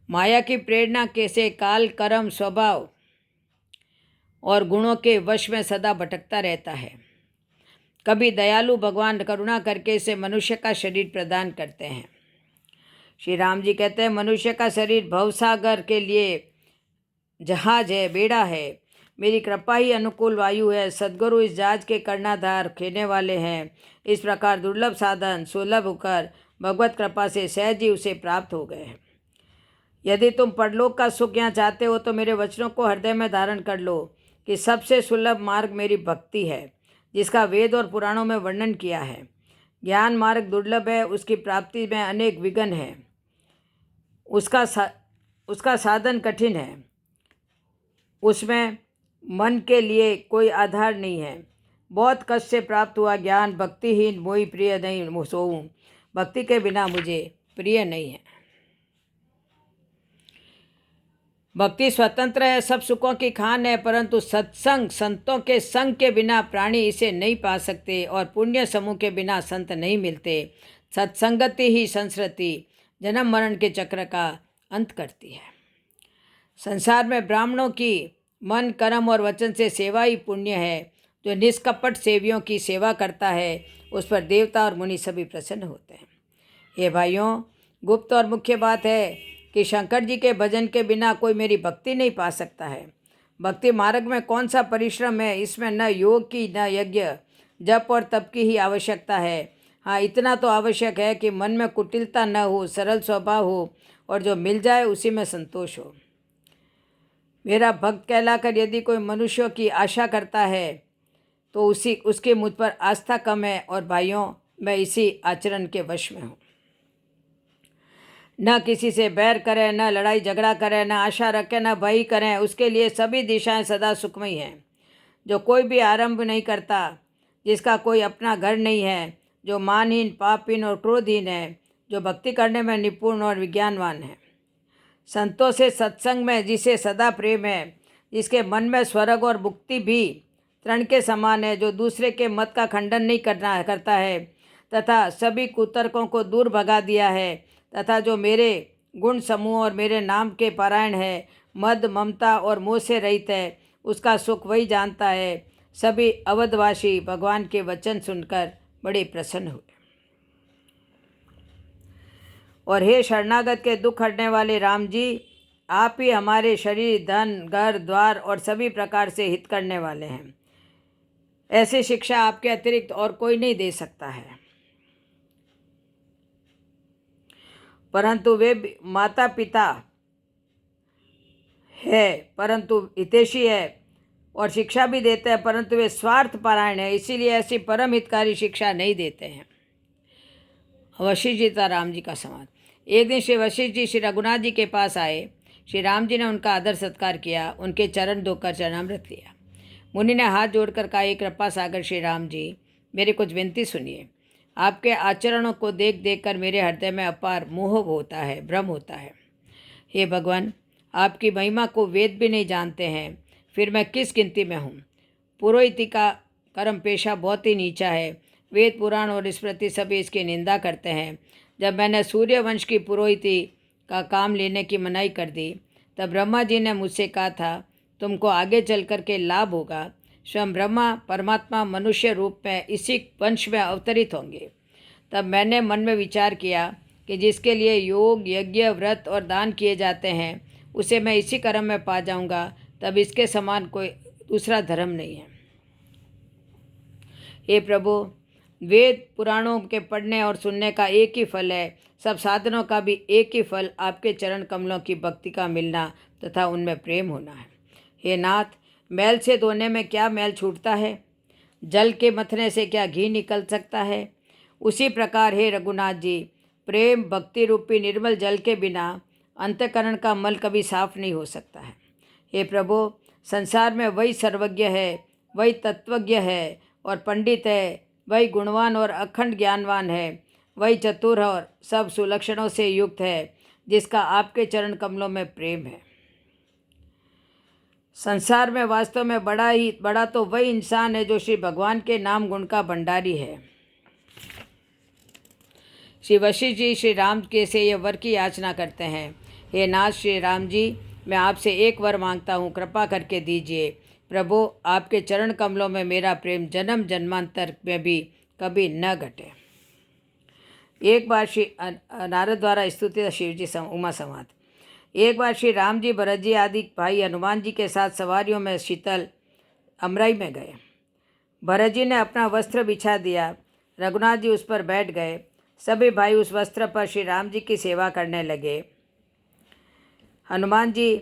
माया की प्रेरणा के से काल, कर्म, स्वभाव और गुणों के वश में सदा भटकता रहता है। कभी दयालु भगवान करुणा करके इसे मनुष्य का शरीर प्रदान करते हैं। श्री राम जी कहते हैं, मनुष्य का शरीर भवसागर के लिए जहाज है, बेड़ा है। मेरी कृपा ही अनुकूल वायु है। सद्गुरु इस जहाज के कर्णाधार खेने वाले हैं। इस प्रकार दुर्लभ साधन सुलभ होकर भगवत कृपा से सहज ही उसे प्राप्त हो गए हैं। यदि तुम परलोक का सुख यहाँ चाहते हो तो मेरे वचनों को हृदय में धारण कर लो कि सबसे सुलभ मार्ग मेरी भक्ति है, जिसका वेद और पुराणों में वर्णन किया है। ज्ञान मार्ग दुर्लभ है, उसकी प्राप्ति में अनेक विघ्न हैं, उसका साधन कठिन है, उसमें मन के लिए कोई आधार नहीं है। बहुत कष्ट से प्राप्त हुआ ज्ञान भक्तिहीन मोहि प्रिय नहीं सोऊं। भक्ति के बिना मुझे प्रिय नहीं है। भक्ति स्वतंत्र है, सब सुखों की खान है, परंतु सत्संग, संतों के संग के बिना प्राणी इसे नहीं पा सकते और पुण्य समूह के बिना संत नहीं मिलते। सत्संगति ही संस्कृति जन्म मरण के चक्र का अंत करती है। संसार में ब्राह्मणों की मन, कर्म और वचन से सेवा ही पुण्य है। जो निष्कपट सेवियों की सेवा करता है उस पर देवता और मुनि सभी प्रसन्न होते हैं। ये भाइयों, गुप्त और मुख्य बात है कि शंकर जी के भजन के बिना कोई मेरी भक्ति नहीं पा सकता है। भक्ति मार्ग में कौन सा परिश्रम है, इसमें न योग की न यज्ञ, जप और तप की ही आवश्यकता है। हाँ, इतना तो आवश्यक है कि मन में कुटिलता न हो, सरल स्वभाव हो और जो मिल जाए उसी में संतोष हो। मेरा भक्त कहलाकर यदि कोई मनुष्यों की आशा करता है तो उसकी मुझ पर आस्था कम है और भाइयों, मैं इसी आचरण के वश में हूँ। न किसी से बैर करें, न लड़ाई झगड़ा करें, न आशा रखें, न भय करें। उसके लिए सभी दिशाएं सदा सुखमयी हैं। जो कोई भी आरंभ नहीं करता, जिसका कोई अपना घर नहीं है, जो मानहीन, पापहीन और क्रोधहीन है, जो भक्ति करने में निपुण और विज्ञानवान है, संतों से सत्संग में जिसे सदा प्रेम है, जिसके मन में स्वर्ग और मुक्ति भी तृण के समान है, जो दूसरे के मत का खंडन नहीं करता है तथा सभी कुतर्कों को दूर भगा दिया है, तथा जो मेरे गुण समूह और मेरे नाम के पारायण है, मद ममता और मोह से रहित है, उसका सुख वही जानता है। सभी अवधवासी भगवान के वचन सुनकर बड़े प्रसन्न हुए। और हे शरणागत के दुख हटने वाले राम जी, आप ही हमारे शरीर, धन, घर द्वार और सभी प्रकार से हित करने वाले हैं। ऐसी शिक्षा आपके अतिरिक्त और कोई नहीं दे सकता है। परंतु वे माता पिता है, परंतु हितैषी है और शिक्षा भी देते हैं, परंतु वे स्वार्थ परायण है, इसीलिए ऐसी परम हितकारी शिक्षा नहीं देते हैं। वशिष्ठ जी था राम जी का संवाद। एक दिन श्री वशिष्ठ जी श्री रघुनाथ जी के पास आए। श्री राम जी ने उनका आदर सत्कार किया, उनके चरण धोकर चरणामृत लिया। मुनि ने हाथ जोड़कर कहा, एक कृपा सागर श्री राम जी, मेरी कुछ विनती सुनिए। आपके आचरणों को देख देख कर मेरे हृदय में अपार मोह होता है, भ्रम होता है। हे भगवान, आपकी महिमा को वेद भी नहीं जानते हैं, फिर मैं किस गिनती में हूँ। पुरोहिती का कर्म पेशा बहुत ही नीचा है। वेद पुराण और स्मृति सभी इसकी निंदा करते हैं। जब मैंने सूर्यवंश की पुरोहिती का काम लेने की मनाही कर दी, तब ब्रह्मा जी ने मुझसे कहा था, तुमको आगे चल कर के लाभ होगा। स्वयं ब्रह्मा परमात्मा मनुष्य रूप में इसी वंश में अवतरित होंगे। तब मैंने मन में विचार किया कि जिसके लिए योग, यज्ञ, व्रत और दान किए जाते हैं, उसे मैं इसी कर्म में पा जाऊंगा। तब इसके समान कोई दूसरा धर्म नहीं है। हे प्रभु, वेद पुराणों के पढ़ने और सुनने का एक ही फल है, सब साधनों का भी एक ही फल आपके चरण कमलों की भक्ति का मिलना तथा उनमें प्रेम होना है। हे नाथ, मैल से धोने में क्या मैल छूटता है? जल के मथने से क्या घी निकल सकता है? उसी प्रकार हे रघुनाथ जी, प्रेम भक्ति रूपी निर्मल जल के बिना अंतःकरण का मल कभी साफ नहीं हो सकता है। हे प्रभु, संसार में वही सर्वज्ञ है, वही तत्वज्ञ है और पंडित है, वही गुणवान और अखंड ज्ञानवान है, वही चतुर और सब सुलक्षणों से युक्त है, जिसका आपके चरण कमलों में प्रेम है। संसार में वास्तव में बड़ा तो वही इंसान है जो श्री भगवान के नाम गुण का भंडारी है। श्री वशिष्ठ जी श्री राम के से ये वर की याचना करते हैं। हे नाथ श्री राम जी, मैं आपसे एक वर मांगता हूँ, कृपा करके दीजिए। प्रभु, आपके चरण कमलों में मेरा प्रेम जन्म जन्मांतर में भी कभी न घटे। एक बार श्री नारद द्वारा स्तुति शिव जी उमा संवाद। एक बार श्री राम जी, भरत जी आदि भाई हनुमान जी के साथ सवारियों में शीतल अमराई में गए। भरत जी ने अपना वस्त्र बिछा दिया, रघुनाथ जी उस पर बैठ गए। सभी भाई उस वस्त्र पर श्री राम जी की सेवा करने लगे। हनुमान जी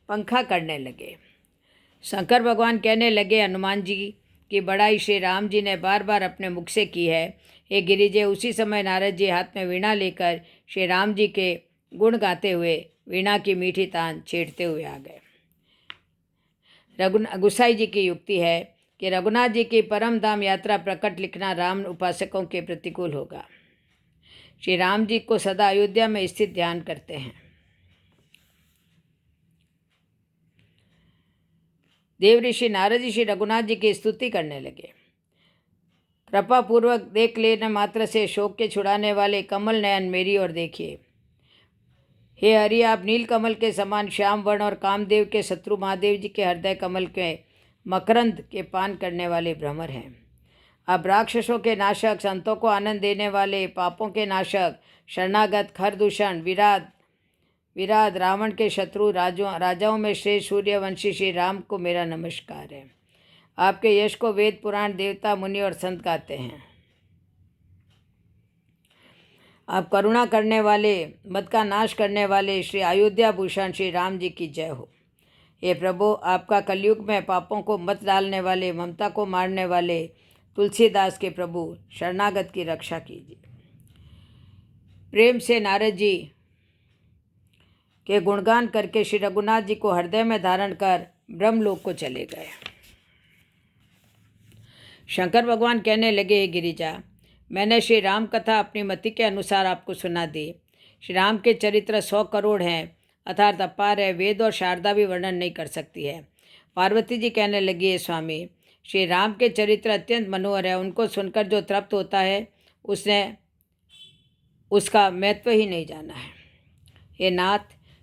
पंखा करने लगे। शंकर भगवान कहने लगे, हनुमान जी की बड़ाई श्री राम जी ने बार बार अपने मुख से की है। हे गिरिजय, उसी समय नारद जी हाथ में वीणा लेकर श्री राम जी के गुण गाते हुए वीणा की मीठी तान छेड़ते हुए आ गए। गुसाई जी की युक्ति है कि रघुनाथ जी की परम धाम यात्रा प्रकट लिखना राम उपासकों के प्रतिकूल होगा। श्री राम जी को सदा अयोध्या में स्थित ध्यान करते हैं। देव ऋषि नारद जी श्री रघुनाथ जी की स्तुति करने लगे। कृपा पूर्वक देख लेने मात्र से शोक के छुड़ाने वाले कमल नयन मेरी ओर देखिए। हे हरि, आप नील कमल के समान श्याम वर्ण और कामदेव के शत्रु महादेव जी के हृदय कमल के मकरंद के पान करने वाले भ्रमर हैं। आप राक्षसों के नाशक, संतों को आनंद देने वाले, पापों के नाशक, शरणागत, खरदूषण, विराध, रावण के शत्रु, राजाओं में श्रेष्ठ सूर्यवंशी श्री राम को मेरा नमस्कार है। आपके यश को वेद पुराण, देवता, मुनि और संत गाते हैं। आप करुणा करने वाले, मद का नाश करने वाले श्री अयोध्या भूषण श्री राम जी की जय हो। हे प्रभु, आपका कलयुग में पापों को मत डालने वाले, ममता को मारने वाले तुलसीदास के प्रभु शरणागत की रक्षा कीजिए। प्रेम से नारद जी के गुणगान करके श्री रघुनाथ जी को हृदय में धारण कर ब्रह्मलोक को चले गए। शंकर भगवान कहने लगे, हे गिरिजा, मैंने श्री राम कथा अपनी मति के अनुसार आपको सुना दी। श्री राम के चरित्र 100 करोड़ हैं, अर्थात अपार है, वेद और शारदा भी वर्णन नहीं कर सकती है। पार्वती जी कहने लगी, है स्वामी, श्री राम के चरित्र अत्यंत मनोहर है, उनको सुनकर जो तृप्त होता है उसने उसका महत्व ही नहीं जाना है। हे नाथ,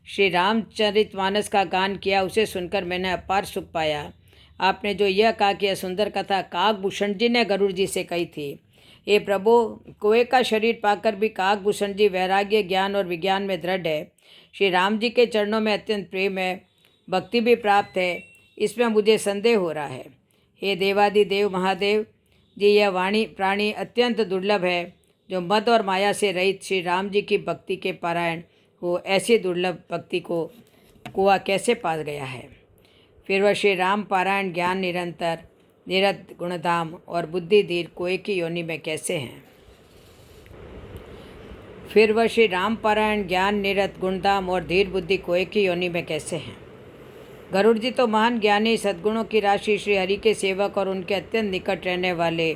श्री रामचरितमानस का गान किया, उसे सुनकर मैंने अपार सुख पाया। आपने जो यह कहा कि यह सुंदर कथा काकभूषण जी ने गरुड़ जी से कही थी। ये प्रभु, कुएं का शरीर पाकर भी काकभूषण जी वैराग्य, ज्ञान और विज्ञान में दृढ़ है। श्री राम जी के चरणों में अत्यंत प्रेम है, भक्ति भी प्राप्त है, इसमें मुझे संदेह हो रहा है। हे देवादिदेव महादेव जी, यह वाणी प्राणी अत्यंत दुर्लभ है, जो मद और माया से रहित श्री राम जी की भक्ति के पारायण हो। ऐसी दुर्लभ भक्ति को कुआ कैसे पा गया है? फिर वह श्री राम पारायण ज्ञान निरंतर निरत गुणधाम और बुद्धि धीर कुएं की योनि में कैसे हैं? फिर वह श्री राम पारायण ज्ञान निरत गुणधाम और धीर बुद्धि कुएं की योनि में कैसे हैं? गरुड़ जी तो महान ज्ञानी, सद्गुणों की राशि, श्री हरि के सेवक और उनके अत्यंत निकट रहने वाले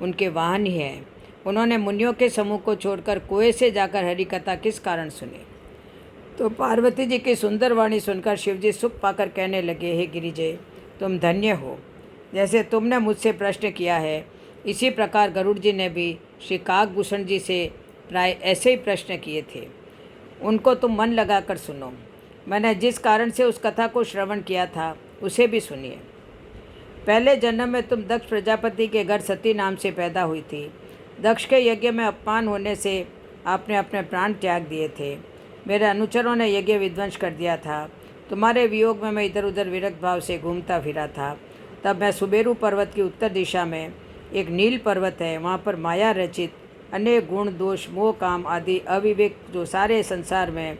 उनके वाहन ही हैं। उन्होंने मुनियों के समूह को छोड़कर कुएं से जाकर हरि कथा किस कारण सुनी? तो पार्वती जी की सुंदर वाणी सुनकर शिवजी सुख पाकर कहने लगे, हे गिरिजे, तुम धन्य हो। जैसे तुमने मुझसे प्रश्न किया है, इसी प्रकार गरुड़ जी ने भी श्री काकभूषण जी से प्राय ऐसे ही प्रश्न किए थे। उनको तुम मन लगाकर सुनो। मैंने जिस कारण से उस कथा को श्रवण किया था उसे भी सुनिए। पहले जन्म में तुम दक्ष प्रजापति के घर सती नाम से पैदा हुई थी। दक्ष के यज्ञ में अपमान होने से आपने अपने प्राण त्याग दिए थे। मेरे अनुचरों ने यज्ञ विध्वंस कर दिया था। तुम्हारे वियोग में मैं इधर उधर विरक्त भाव से घूमता फिरा था। तब मैं सुबेरु पर्वत की उत्तर दिशा में, एक नील पर्वत है, वहाँ पर माया रचित अनेक गुण दोष मोह काम आदि अविवेक जो सारे संसार में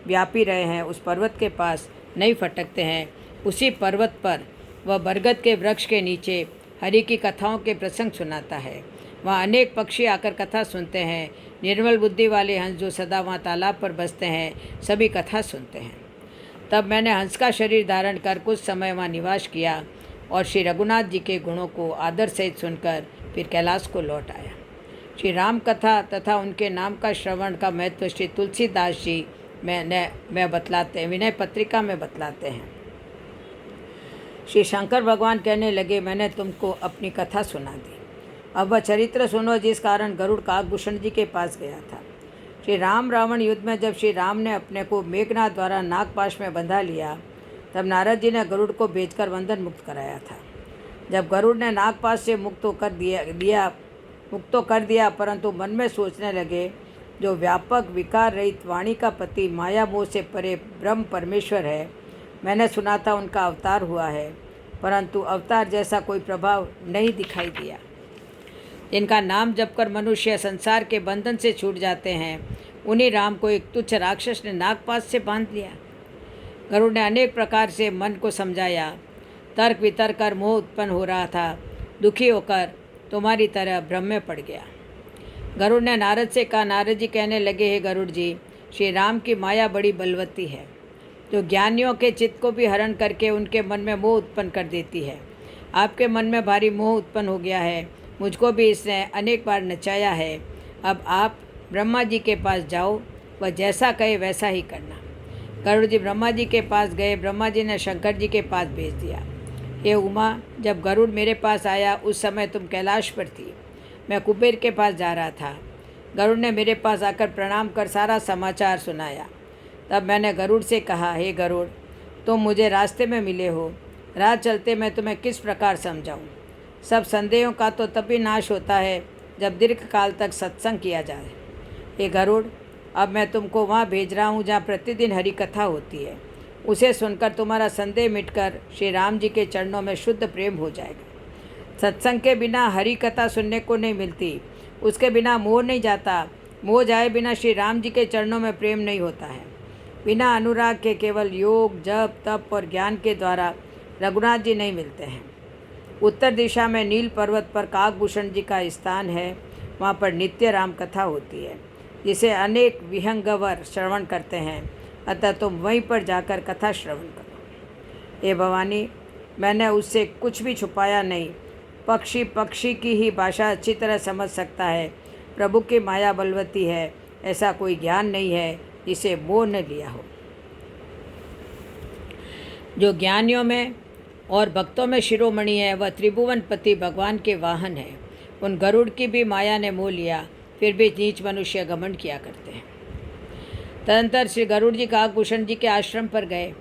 व्यापी रहे हैं, उस पर्वत के पास नहीं फटकते हैं। उसी पर्वत पर वह बरगद के वृक्ष के नीचे हरि की कथाओं के प्रसंग सुनाता है। वहाँ अनेक पक्षी आकर कथा सुनते हैं। निर्मल बुद्धि वाले हंस जो सदा वहाँ तालाब पर बसते हैं, सभी कथा सुनते हैं। तब मैंने हंस का शरीर धारण कर कुछ समय वहाँ निवास किया और श्री रघुनाथ जी के गुणों को आदर सहित सुनकर फिर कैलाश को लौट आया। श्री राम कथा तथा उनके नाम का श्रवण का महत्व श्री तुलसीदास जी में बतलाते हैं, विनय पत्रिका में बतलाते हैं। श्री शंकर भगवान कहने लगे, मैंने तुमको अपनी कथा सुना दी, अब वह चरित्र सुनो जिस कारण गरुड़ काकभूषण जी के पास गया था। श्री राम रावण युद्ध में जब श्री राम ने अपने को मेघनाथ द्वारा नागपाश में बंधा लिया, तब नारद जी ने गरुड़ को भेजकर बंधन मुक्त कराया था। जब गरुड़ ने नागपाश से मुक्त तो कर दिया, परंतु मन में सोचने लगे, जो व्यापक विकार रहित वाणी का पति माया मोह से परे ब्रह्म परमेश्वर है, मैंने सुना था उनका अवतार हुआ है, परंतु अवतार जैसा कोई प्रभाव नहीं दिखाई दिया। इनका नाम जपकर मनुष्य संसार के बंधन से छूट जाते हैं, उन्हीं राम को एक तुच्छ राक्षस ने नागपाश से बांध लिया। गरुड़ ने अनेक प्रकार से मन को समझाया, तर्क वितर्क कर मोह उत्पन्न हो रहा था, दुखी होकर तुम्हारी तरह भ्रम में पड़ गया। गरुड़ ने नारद से कहा, नारद जी कहने लगे, हे गरुड़ जी, श्री राम की माया बड़ी बलवती है, जो ज्ञानियों के चित्त को भी हरण करके उनके मन में मोह उत्पन्न कर देती है। आपके मन में भारी मोह उत्पन्न हो गया है, मुझको भी इसने अनेक बार नचाया है। अब आप ब्रह्मा जी के पास जाओ, वह जैसा कहे वैसा ही करना। गरुड़ जी ब्रह्मा जी के पास गए। ब्रह्मा जी ने शंकर जी के पास भेज दिया। हे उमा, जब गरुड़ मेरे पास आया उस समय तुम कैलाश पर थी, मैं कुबेर के पास जा रहा था। गरुड़ ने मेरे पास आकर प्रणाम कर सारा समाचार सुनाया। तब मैंने गरुड़ से कहा, हे गरुड़, तुम मुझे रास्ते में मिले हो, राह चलते मैं तुम्हें किस प्रकार समझाऊं? सब संदेहों का तो तभी नाश होता है जब दीर्घ काल तक सत्संग किया जाए। हे गरुड़, अब मैं तुमको वहाँ भेज रहा हूँ जहाँ प्रतिदिन हरि कथा होती है। उसे सुनकर तुम्हारा संदेह मिटकर श्री राम जी के चरणों में शुद्ध प्रेम हो जाएगा। सत्संग के बिना हरि कथा सुनने को नहीं मिलती, उसके बिना मोह नहीं जाता, मोह जाए बिना श्री राम जी के चरणों में प्रेम नहीं होता है। बिना अनुराग के केवल योग जप तप और ज्ञान के द्वारा रघुनाथ जी नहीं मिलते हैं। उत्तर दिशा में नील पर्वत पर काकभूषण जी का स्थान है, वहाँ पर नित्य राम कथा होती है, जिसे अनेक विहंगवर श्रवण करते हैं। अतः तुम वहीं पर जाकर कथा श्रवण करो। हे भवानी, मैंने उससे कुछ भी छुपाया नहीं। पक्षी पक्षी की ही भाषा अच्छी तरह समझ सकता है। प्रभु की माया बलवती है, ऐसा कोई ज्ञान नहीं है जिसे मोह न लिया हो। जो ज्ञानियों में और भक्तों में शिरोमणि है, वह त्रिभुवनपति भगवान के वाहन है। उन गरुड़ की भी माया ने मोह लिया, फिर भी नीच मनुष्य घमंड किया करते हैं। तदंतर श्री गरुड़ जी काकभूषण जी के आश्रम पर गए।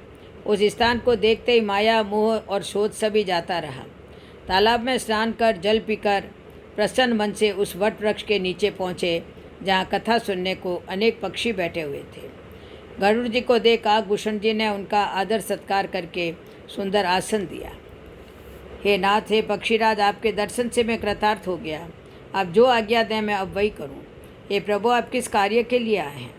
उस स्थान को देखते ही माया, मोह और शोध सभी जाता रहा। तालाब में स्नान कर जल पीकर प्रसन्न मन से उस वट वृक्ष के नीचे पहुँचे, जहाँ कथा सुनने को अनेक पक्षी बैठे हुए थे। गरुड़ जी को देख काकभूषण जी ने उनका आदर सत्कार करके सुंदर आसन दिया। हे नाथ, हे पक्षीराज, आपके दर्शन से मैं कृतार्थ हो गया। आप जो आज्ञा दें मैं अब वही करूं। हे प्रभु, आप किस कार्य के लिए आए हैं?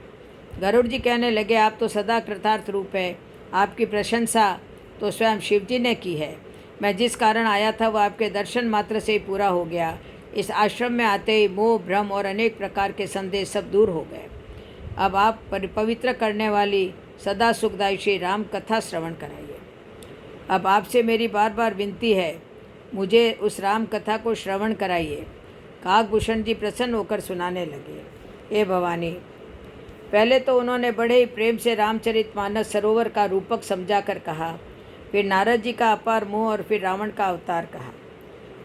गरुड़ जी कहने लगे, आप तो सदा कृतार्थ रूप है। आपकी प्रशंसा तो स्वयं शिव जी ने की है। मैं जिस कारण आया था वह आपके दर्शन मात्र से ही पूरा हो गया। इस आश्रम में आते ही मोह, भ्रम और अनेक प्रकार के संदेह सब दूर हो गए। अब आप पवित्र करने वाली सदा सुखदायी श्री राम कथा श्रवण कराइए। अब आपसे मेरी बार बार विनती है, मुझे उस राम कथा को श्रवण कराइए। काकभूषण जी प्रसन्न होकर सुनाने लगे। हे भवानी, पहले तो उन्होंने बड़े ही प्रेम से रामचरितमानस सरोवर का रूपक समझा कर कहा, फिर नारद जी का अपार मोह और फिर रावण का अवतार कहा,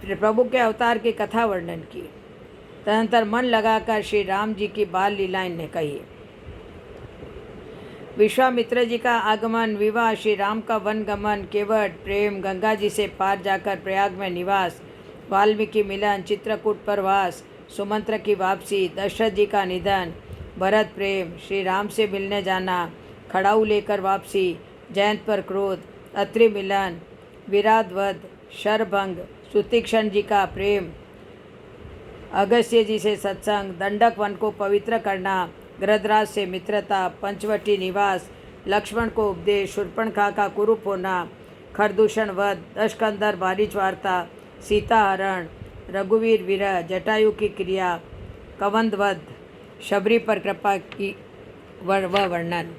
फिर प्रभु के अवतार की कथा वर्णन की। तदनंतर मन लगाकर श्री राम जी की बाल लीलाएं ने कही। विश्वामित्र जी का आगमन, विवाह, श्री राम का वन गमन, केवट प्रेम, गंगा जी से पार जाकर प्रयाग में निवास, वाल्मीकि मिलन, चित्रकूट पर वास, सुमंत्र की वापसी, दशरथ जी का निधन, भरत प्रेम, श्री राम से मिलने जाना, खड़ाऊ लेकर वापसी, जयंत पर क्रोध, अत्रि मिलन, विराट वध, शरभंग, सुतीक्षण जी का प्रेम, अगस्त्य जी से सत्संग, दंडक वन को पवित्र करना, गृधराज से मित्रता, पंचवटी निवास, लक्ष्मण को उपदेश, शूर्पणखा का कुरूप होना, खरदूषण वध, दशकंदर बारिज वार्ता, सीता हरण, रघुवीर विरह, जटायु की क्रिया, कवंद वध, शबरी पर कृपा की वर्णन,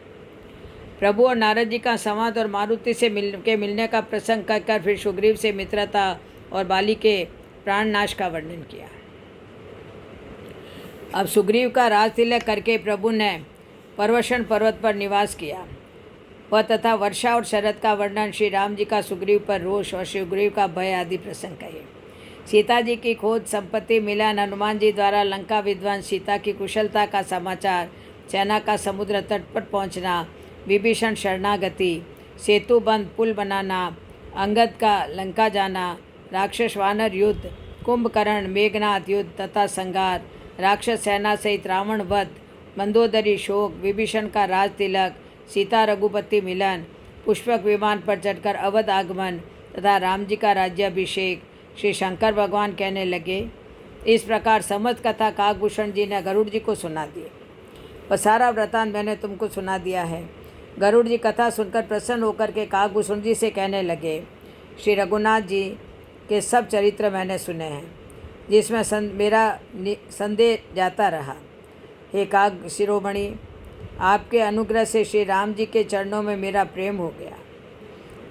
प्रभु और नारद जी का संवाद और मारुति से मिलने का प्रसंग कहकर फिर सुग्रीव से मित्रता और बाली के प्राणनाश का वर्णन किया। अब सुग्रीव का राज तिलक करके प्रभु ने पर्वशन पर्वत पर निवास किया। वह तथा वर्षा और शरद का वर्णन, श्री राम जी का सुग्रीव पर रोष और सुग्रीव का भय आदि प्रसंग कहे। सीता जी की खोज, संपत्ति मिलन, हनुमान जी द्वारा लंका विध्वंस, सीता की कुशलता का समाचार, सेना का समुद्र तट पर पहुँचना, विभीषण शरणागति, सेतु बंद, पुल बनाना, अंगद का लंका जाना, राक्षस वानर युद्ध, कुंभकर्ण मेघनाथ युद्ध तथा संहार, राक्षस सेना सहित रावण वध, मंदोदरी शोक, विभीषण का राज तिलक, सीता रघुपति मिलन, पुष्पक विमान पर चढ़कर अवध आगमन तथा राम जी का राज्याभिषेक। श्री शंकर भगवान कहने लगे, इस प्रकार समस्त कथा काकभूषण जी ने गरुड़ जी को सुना दी। वह सारा वृतांत मैंने तुमको सुना दिया है। गरुड़ जी कथा सुनकर प्रसन्न होकर के काकभूषण जी से कहने लगे, श्री रघुनाथ जी के सब चरित्र मैंने सुने हैं, जिसमें मेरा संदेह जाता रहा। हे काक शिरोमणि, आपके अनुग्रह से श्री राम जी के चरणों में मेरा प्रेम हो गया।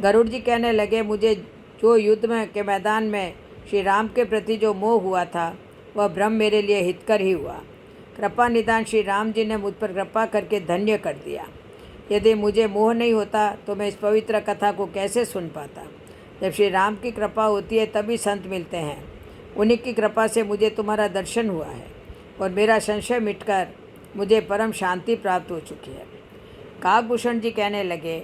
गरुड़ जी कहने लगे, मुझे जो युद्ध में के मैदान में श्री राम के प्रति जो मोह हुआ था, वह भ्रम मेरे लिए हितकर ही हुआ। कृपा निदान श्री राम जी ने मुझ पर कृपा करके धन्य कर दिया। यदि मुझे मोह नहीं होता तो मैं इस पवित्र कथा को कैसे सुन पाता। जब श्री राम की कृपा होती है तभी संत मिलते हैं। उन्हीं की कृपा से मुझे तुम्हारा दर्शन हुआ है और मेरा संशय मिटकर मुझे परम शांति प्राप्त हो चुकी है। काकभूषण जी कहने लगे,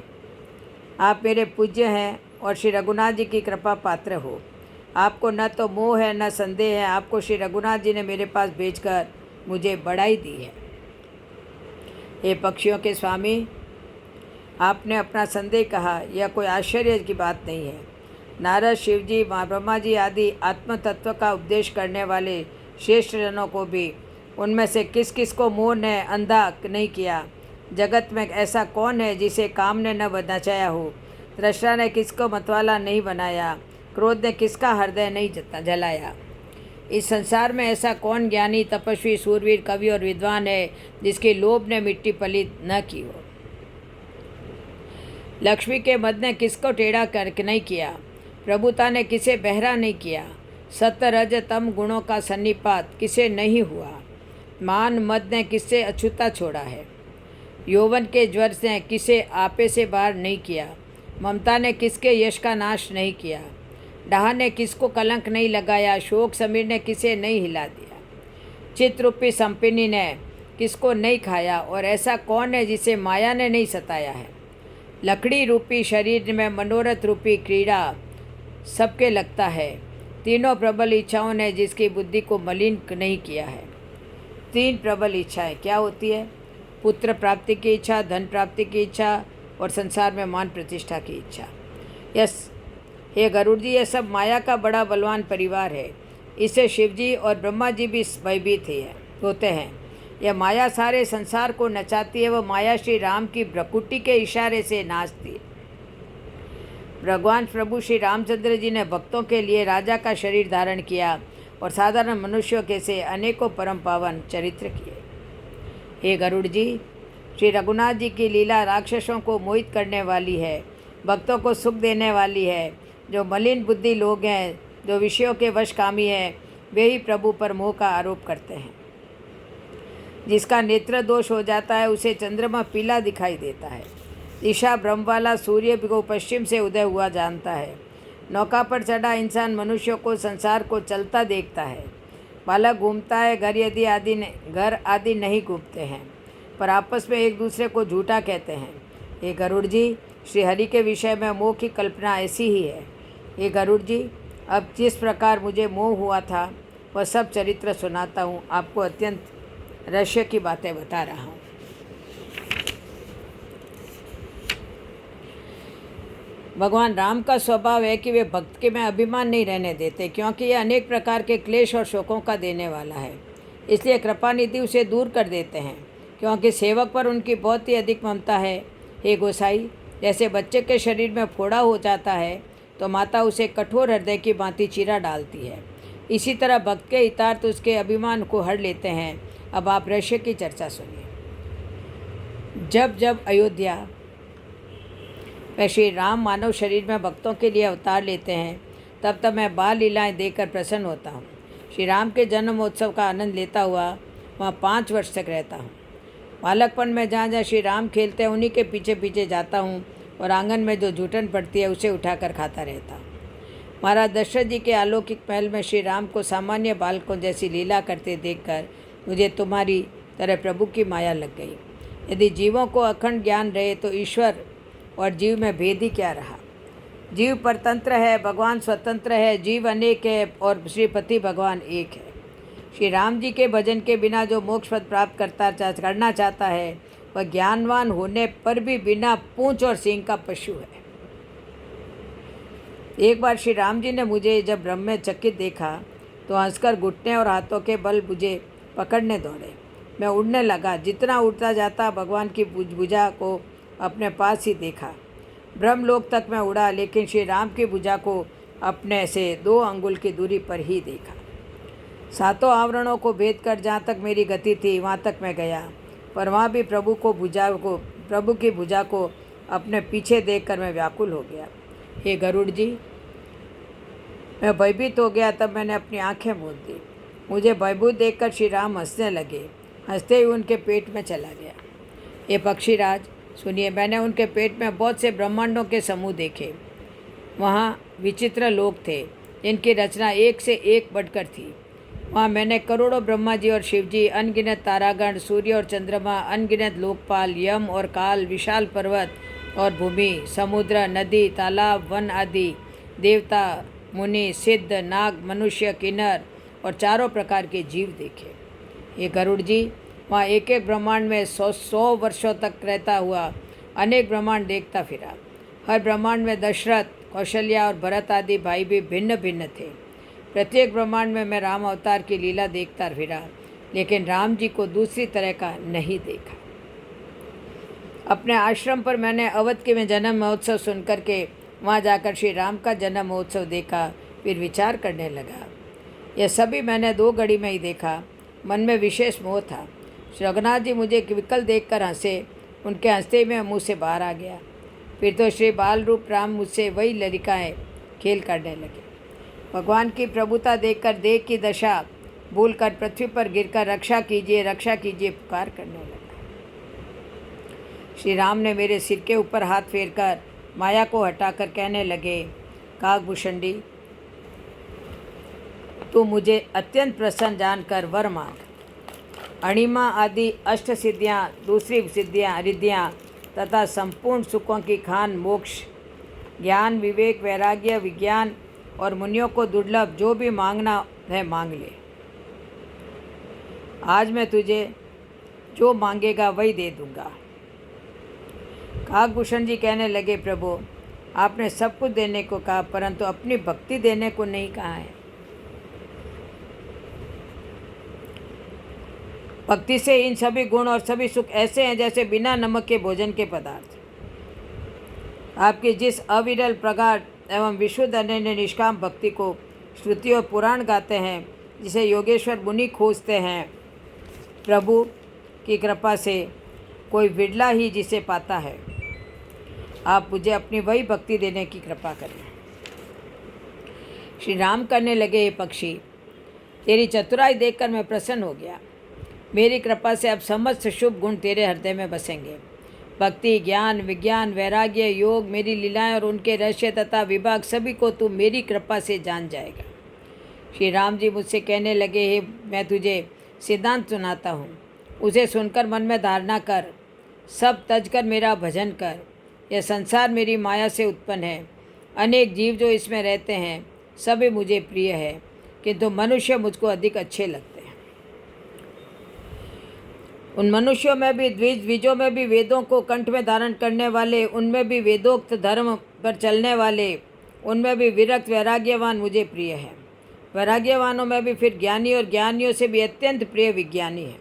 आप मेरे पूज्य हैं और श्री रघुनाथ जी की कृपा पात्र हो। आपको न तो मोह है न संदेह है। आपको श्री रघुनाथ जी ने मेरे पास भेजकर मुझे बढ़ाई दी है। हे पक्षियों के स्वामी, आपने अपना संदेह कहा, यह कोई आश्चर्य की बात नहीं है। नारद, शिव जी, माँ ब्रह्मा जी आदि आत्म तत्व का उपदेश करने वाले श्रेष्ठ जनों को भी उनमें से किस किस को मोह ने अंधा नहीं किया। जगत में ऐसा कौन है जिसे काम ने न नचाया हो। तृष्णा ने किसको मतवाला नहीं बनाया। क्रोध ने किसका हृदय नहीं जलाया। इस संसार में ऐसा कौन ज्ञानी, तपस्वी, सूरवीर, कवि और विद्वान है जिसके लोभ ने मिट्टी पलीत न की हो। लक्ष्मी के मद ने किसको टेढ़ा कर नहीं किया, प्रभुता ने किसे बहरा नहीं किया, सत्य रज तम गुणों का सन्निपात किसे नहीं हुआ, मान मद ने किससे अछूता छोड़ा है, यौवन के ज्वर ने किसे आपे से बाहर नहीं किया, ममता ने किसके यश का नाश नहीं किया, डाह ने किसको कलंक नहीं लगाया, शोक समीर ने किसे नहीं हिला दिया, चित्रूपी संपिनी ने किसको नहीं खाया, और ऐसा कौन है जिसे माया ने नहीं सताया है। लकड़ी रूपी शरीर में मनोरथ रूपी क्रीड़ा सबके लगता है, तीनों प्रबल इच्छाओं ने जिसकी बुद्धि को मलिन नहीं किया है। तीन प्रबल इच्छाएं क्या होती है? पुत्र प्राप्ति की इच्छा, धन प्राप्ति की इच्छा और संसार में मान प्रतिष्ठा की इच्छा। यस हे गरुड़ जी, यह सब माया का बड़ा बलवान परिवार है। इससे शिव जी और ब्रह्मा जी भी भयभीत होते हैं। यह माया सारे संसार को नचाती है। वह माया श्री राम की भ्रकुटी के इशारे से नाचती है। भगवान प्रभु श्री रामचंद्र जी ने भक्तों के लिए राजा का शरीर धारण किया और साधारण मनुष्यों के से अनेकों परम पावन चरित्र किए। हे गरुड़ जी, श्री रघुनाथ जी की लीला राक्षसों को मोहित करने वाली है, भक्तों को सुख देने वाली है। जो मलिन बुद्धि लोग हैं, जो विषयों के वशकामी हैं, वे ही प्रभु पर मोह का आरोप करते हैं। जिसका नेत्र दोष हो जाता है उसे चंद्रमा पीला दिखाई देता है। दिशा ब्रह्म वाला सूर्य को पश्चिम से उदय हुआ जानता है। नौका पर चढ़ा इंसान मनुष्यों को संसार को चलता देखता है। बालक घूमता है, घर आदि नहीं घूमते हैं, पर आपस में एक दूसरे को झूठा कहते हैं। ये गरुड़ जी, श्री हरि के विषय में मोह की कल्पना ऐसी ही है। ये गरुड़ जी, अब जिस प्रकार मुझे मोह हुआ था वह सब चरित्र सुनाता हूँ। आपको अत्यंत रहस्य की बातें बता रहा हूँ। भगवान राम का स्वभाव है कि वे भक्त के में अभिमान नहीं रहने देते, क्योंकि ये अनेक प्रकार के क्लेश और शोकों का देने वाला है। इसलिए कृपानिधि उसे दूर कर देते हैं, क्योंकि सेवक पर उनकी बहुत ही अधिक ममता है। हे गोसाई, जैसे बच्चे के शरीर में फोड़ा हो जाता है तो माता उसे कठोर हृदय की भांति चीरा डालती है, इसी तरह भक्त के हितार्थ उसके अभिमान को हर लेते हैं। अब आप रहस्य की चर्चा सुनिए। जब जब अयोध्या में श्री राम मानव शरीर में भक्तों के लिए अवतार लेते हैं, तब तब मैं बाल लीलाएँ देखकर प्रसन्न होता हूँ। श्री राम के जन्मोत्सव का आनंद लेता हुआ वहाँ 5 वर्ष तक रहता हूँ। बालकपन में जहाँ जहाँ श्री राम खेलते हैं उन्हीं के पीछे पीछे जाता हूँ और आंगन में जो जूठन पड़ती है उसे उठाकर खाता रहता हूँ। महाराज दशरथ जी के अलौकिक महल में श्री राम को सामान्य बालकों जैसी लीला करते देखकर मुझे तुम्हारी तरह प्रभु की माया लग गई। यदि जीवों को अखंड ज्ञान रहे तो ईश्वर और जीव में भेद ही क्या रहा। जीव परतंत्र है, भगवान स्वतंत्र है, जीव अनेक है और श्रीपति भगवान एक है। श्री राम जी के भजन के बिना जो मोक्ष पद प्राप्त करना चाहता है वह ज्ञानवान होने पर भी बिना पूंछ और सींग का पशु है। एक बार श्री राम जी ने मुझे जब ब्रह्म में चकित देखा तो हंसकर घुटने और हाथों के बल मुझे पकड़ने दौड़े। मैं उड़ने लगा। जितना उड़ता जाता भगवान की भुजा को अपने पास ही देखा। ब्रह्मलोक तक मैं उड़ा, लेकिन श्री राम की भुजा को अपने से 2 अंगुल की दूरी पर ही देखा। 7 आवरणों को भेद कर जहाँ तक मेरी गति थी वहाँ तक मैं गया, पर वहाँ भी प्रभु की भुजा को अपने पीछे देखकर मैं व्याकुल हो गया। हे गरुड़ जी, मैं भयभीत हो गया। तब मैंने अपनी आंखें मूंद दी। मुझे भयभीत देखकर श्री राम हंसने लगे। हंसते ही उनके पेट में चला गया। ये पक्षीराज सुनिए, मैंने उनके पेट में बहुत से ब्रह्मांडों के समूह देखे। वहाँ विचित्र लोक थे जिनकी रचना एक से एक बढ़कर थी। वहाँ मैंने करोड़ों ब्रह्मा जी और शिव जी, अनगिनत तारागण, सूर्य और चंद्रमा, अनगिनत लोकपाल, यम और काल, विशाल पर्वत और भूमि, समुद्र, नदी, तालाब, वन आदि, देवता, मुनि, सिद्ध, नाग, मनुष्य, किन्नर और चारों प्रकार के जीव देखे। ये गरुड़ जी, वहाँ एक एक ब्रह्मांड में 100 वर्षों तक रहता हुआ अनेक ब्रह्मांड देखता फिरा। हर ब्रह्मांड में दशरथ, कौशल्या और भरत आदि भाई भी भिन्न भिन्न थे। प्रत्येक ब्रह्मांड में मैं राम अवतार की लीला देखता फिरा, लेकिन राम जी को दूसरी तरह का नहीं देखा। अपने आश्रम पर मैंने अवध के में जन्म महोत्सव सुनकर के वहाँ जाकर श्री राम का जन्म महोत्सव देखा, फिर विचार करने लगा। यह सभी मैंने 2 घड़ी में ही देखा। मन में विशेष मोह था। श्री रघुनाथ जी मुझे विकल देखकर हंसे। उनके हंसते में मुँह से बाहर आ गया, फिर तो श्री बाल रूप राम मुझसे वही ललिकाएँ खेल करने लगे। भगवान की प्रभुता देखकर देह की दशा भूलकर पृथ्वी पर गिरकर रक्षा कीजिए पुकार करने लगा। श्री राम ने मेरे सिर के ऊपर हाथ फेरकर माया को हटाकर कहने लगे, काकभूषणी, तू मुझे अत्यंत प्रसन्न जानकर वर मांग। अणिमा आदि अष्ट सिद्धियाँ, दूसरी सिद्धियाँ रिद्धियाँ तथा संपूर्ण सुखों की खान मोक्ष, ज्ञान, विवेक, वैराग्य, विज्ञान और मुनियों को दुर्लभ जो भी मांगना है मांग ले। आज मैं तुझे जो मांगेगा वही दे दूंगा। काकभूषण जी कहने लगे, प्रभु, आपने सब कुछ देने को कहा परंतु अपनी भक्ति देने को नहीं कहा है। भक्ति से इन सभी गुण और सभी सुख ऐसे हैं जैसे बिना नमक के भोजन के पदार्थ। आपकी जिस अविरल प्रगाढ़ एवं विशुद्ध अनन्य निष्काम भक्ति को श्रुति और पुराण गाते हैं, जिसे योगेश्वर मुनि खोजते हैं, प्रभु की कृपा से कोई विरला ही जिसे पाता है। आप मुझे अपनी वही भक्ति देने की कृपा करें। श्री राम करने लगे, हे पक्षी, तेरी चतुराई देखकर मैं प्रसन्न हो गया। मेरी कृपा से अब समस्त शुभ गुण तेरे हृदय में बसेंगे। भक्ति, ज्ञान, विज्ञान, वैराग्य, योग, मेरी लीलाएं और उनके रहस्य तथा विभाग सभी को तू मेरी कृपा से जान जाएगा। श्री राम जी मुझसे कहने लगे, हे मैं तुझे सिद्धांत सुनाता हूँ, उसे सुनकर मन में धारणा कर, सब तज कर मेरा भजन कर। यह संसार मेरी माया से उत्पन्न है। अनेक जीव जो इसमें रहते हैं सभी मुझे प्रिय है, किंतु मनुष्य मुझको अधिक अच्छे लगते हैं। उन मनुष्यों में भी द्विजों में भी वेदों को कंठ में धारण करने वाले, उनमें भी वेदोक्त धर्म पर चलने वाले, उनमें भी विरक्त वैराग्यवान मुझे प्रिय है। वैराग्यवानों में भी फिर ज्ञानी और ज्ञानियों से भी अत्यंत प्रिय विज्ञानी है।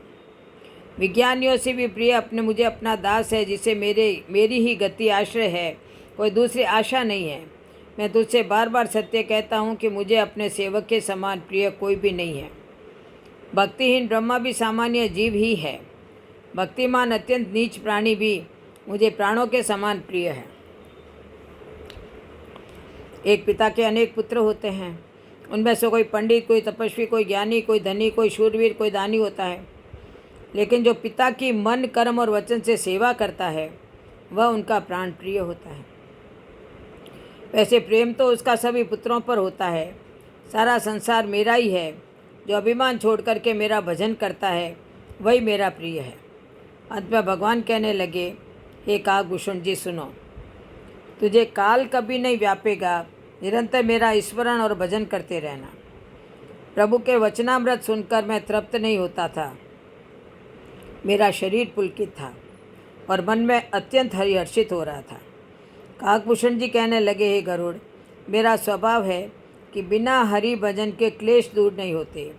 विज्ञानियों से भी प्रिय अपने मुझे अपना दास है, जिसे मेरी ही गति आश्रय है, कोई दूसरी आशा नहीं है। मैं तुझसे बार बार सत्य कहता हूँ कि मुझे अपने सेवक के समान प्रिय कोई भी नहीं है। भक्तिहीन ब्रह्मा भी सामान्य जीव ही है। भक्तिमान अत्यंत नीच प्राणी भी मुझे प्राणों के समान प्रिय है। एक पिता के अनेक पुत्र होते हैं, उनमें से कोई पंडित, कोई तपस्वी, कोई ज्ञानी, कोई धनी, कोई शूरवीर, कोई दानी होता है। लेकिन जो पिता की मन, कर्म और वचन से सेवा करता है वह उनका प्राण प्रिय होता है। वैसे प्रेम तो उसका सभी पुत्रों पर होता है। सारा संसार मेरा ही है। जो अभिमान छोड़ करके मेरा भजन करता है वही मेरा प्रिय है। अंत में भगवान कहने लगे, हे काकभूषण जी सुनो, तुझे काल कभी नहीं व्यापेगा। निरंतर मेरा स्मरण और भजन करते रहना। प्रभु के वचनामृत सुनकर मैं तृप्त नहीं होता था। मेरा शरीर पुलकित था और मन में अत्यंत हर्षित हो रहा था। काकभूषण जी कहने लगे, हे गरुड़, मेरा स्वभाव है कि बिना हरि भजन के क्लेश दूर नहीं होते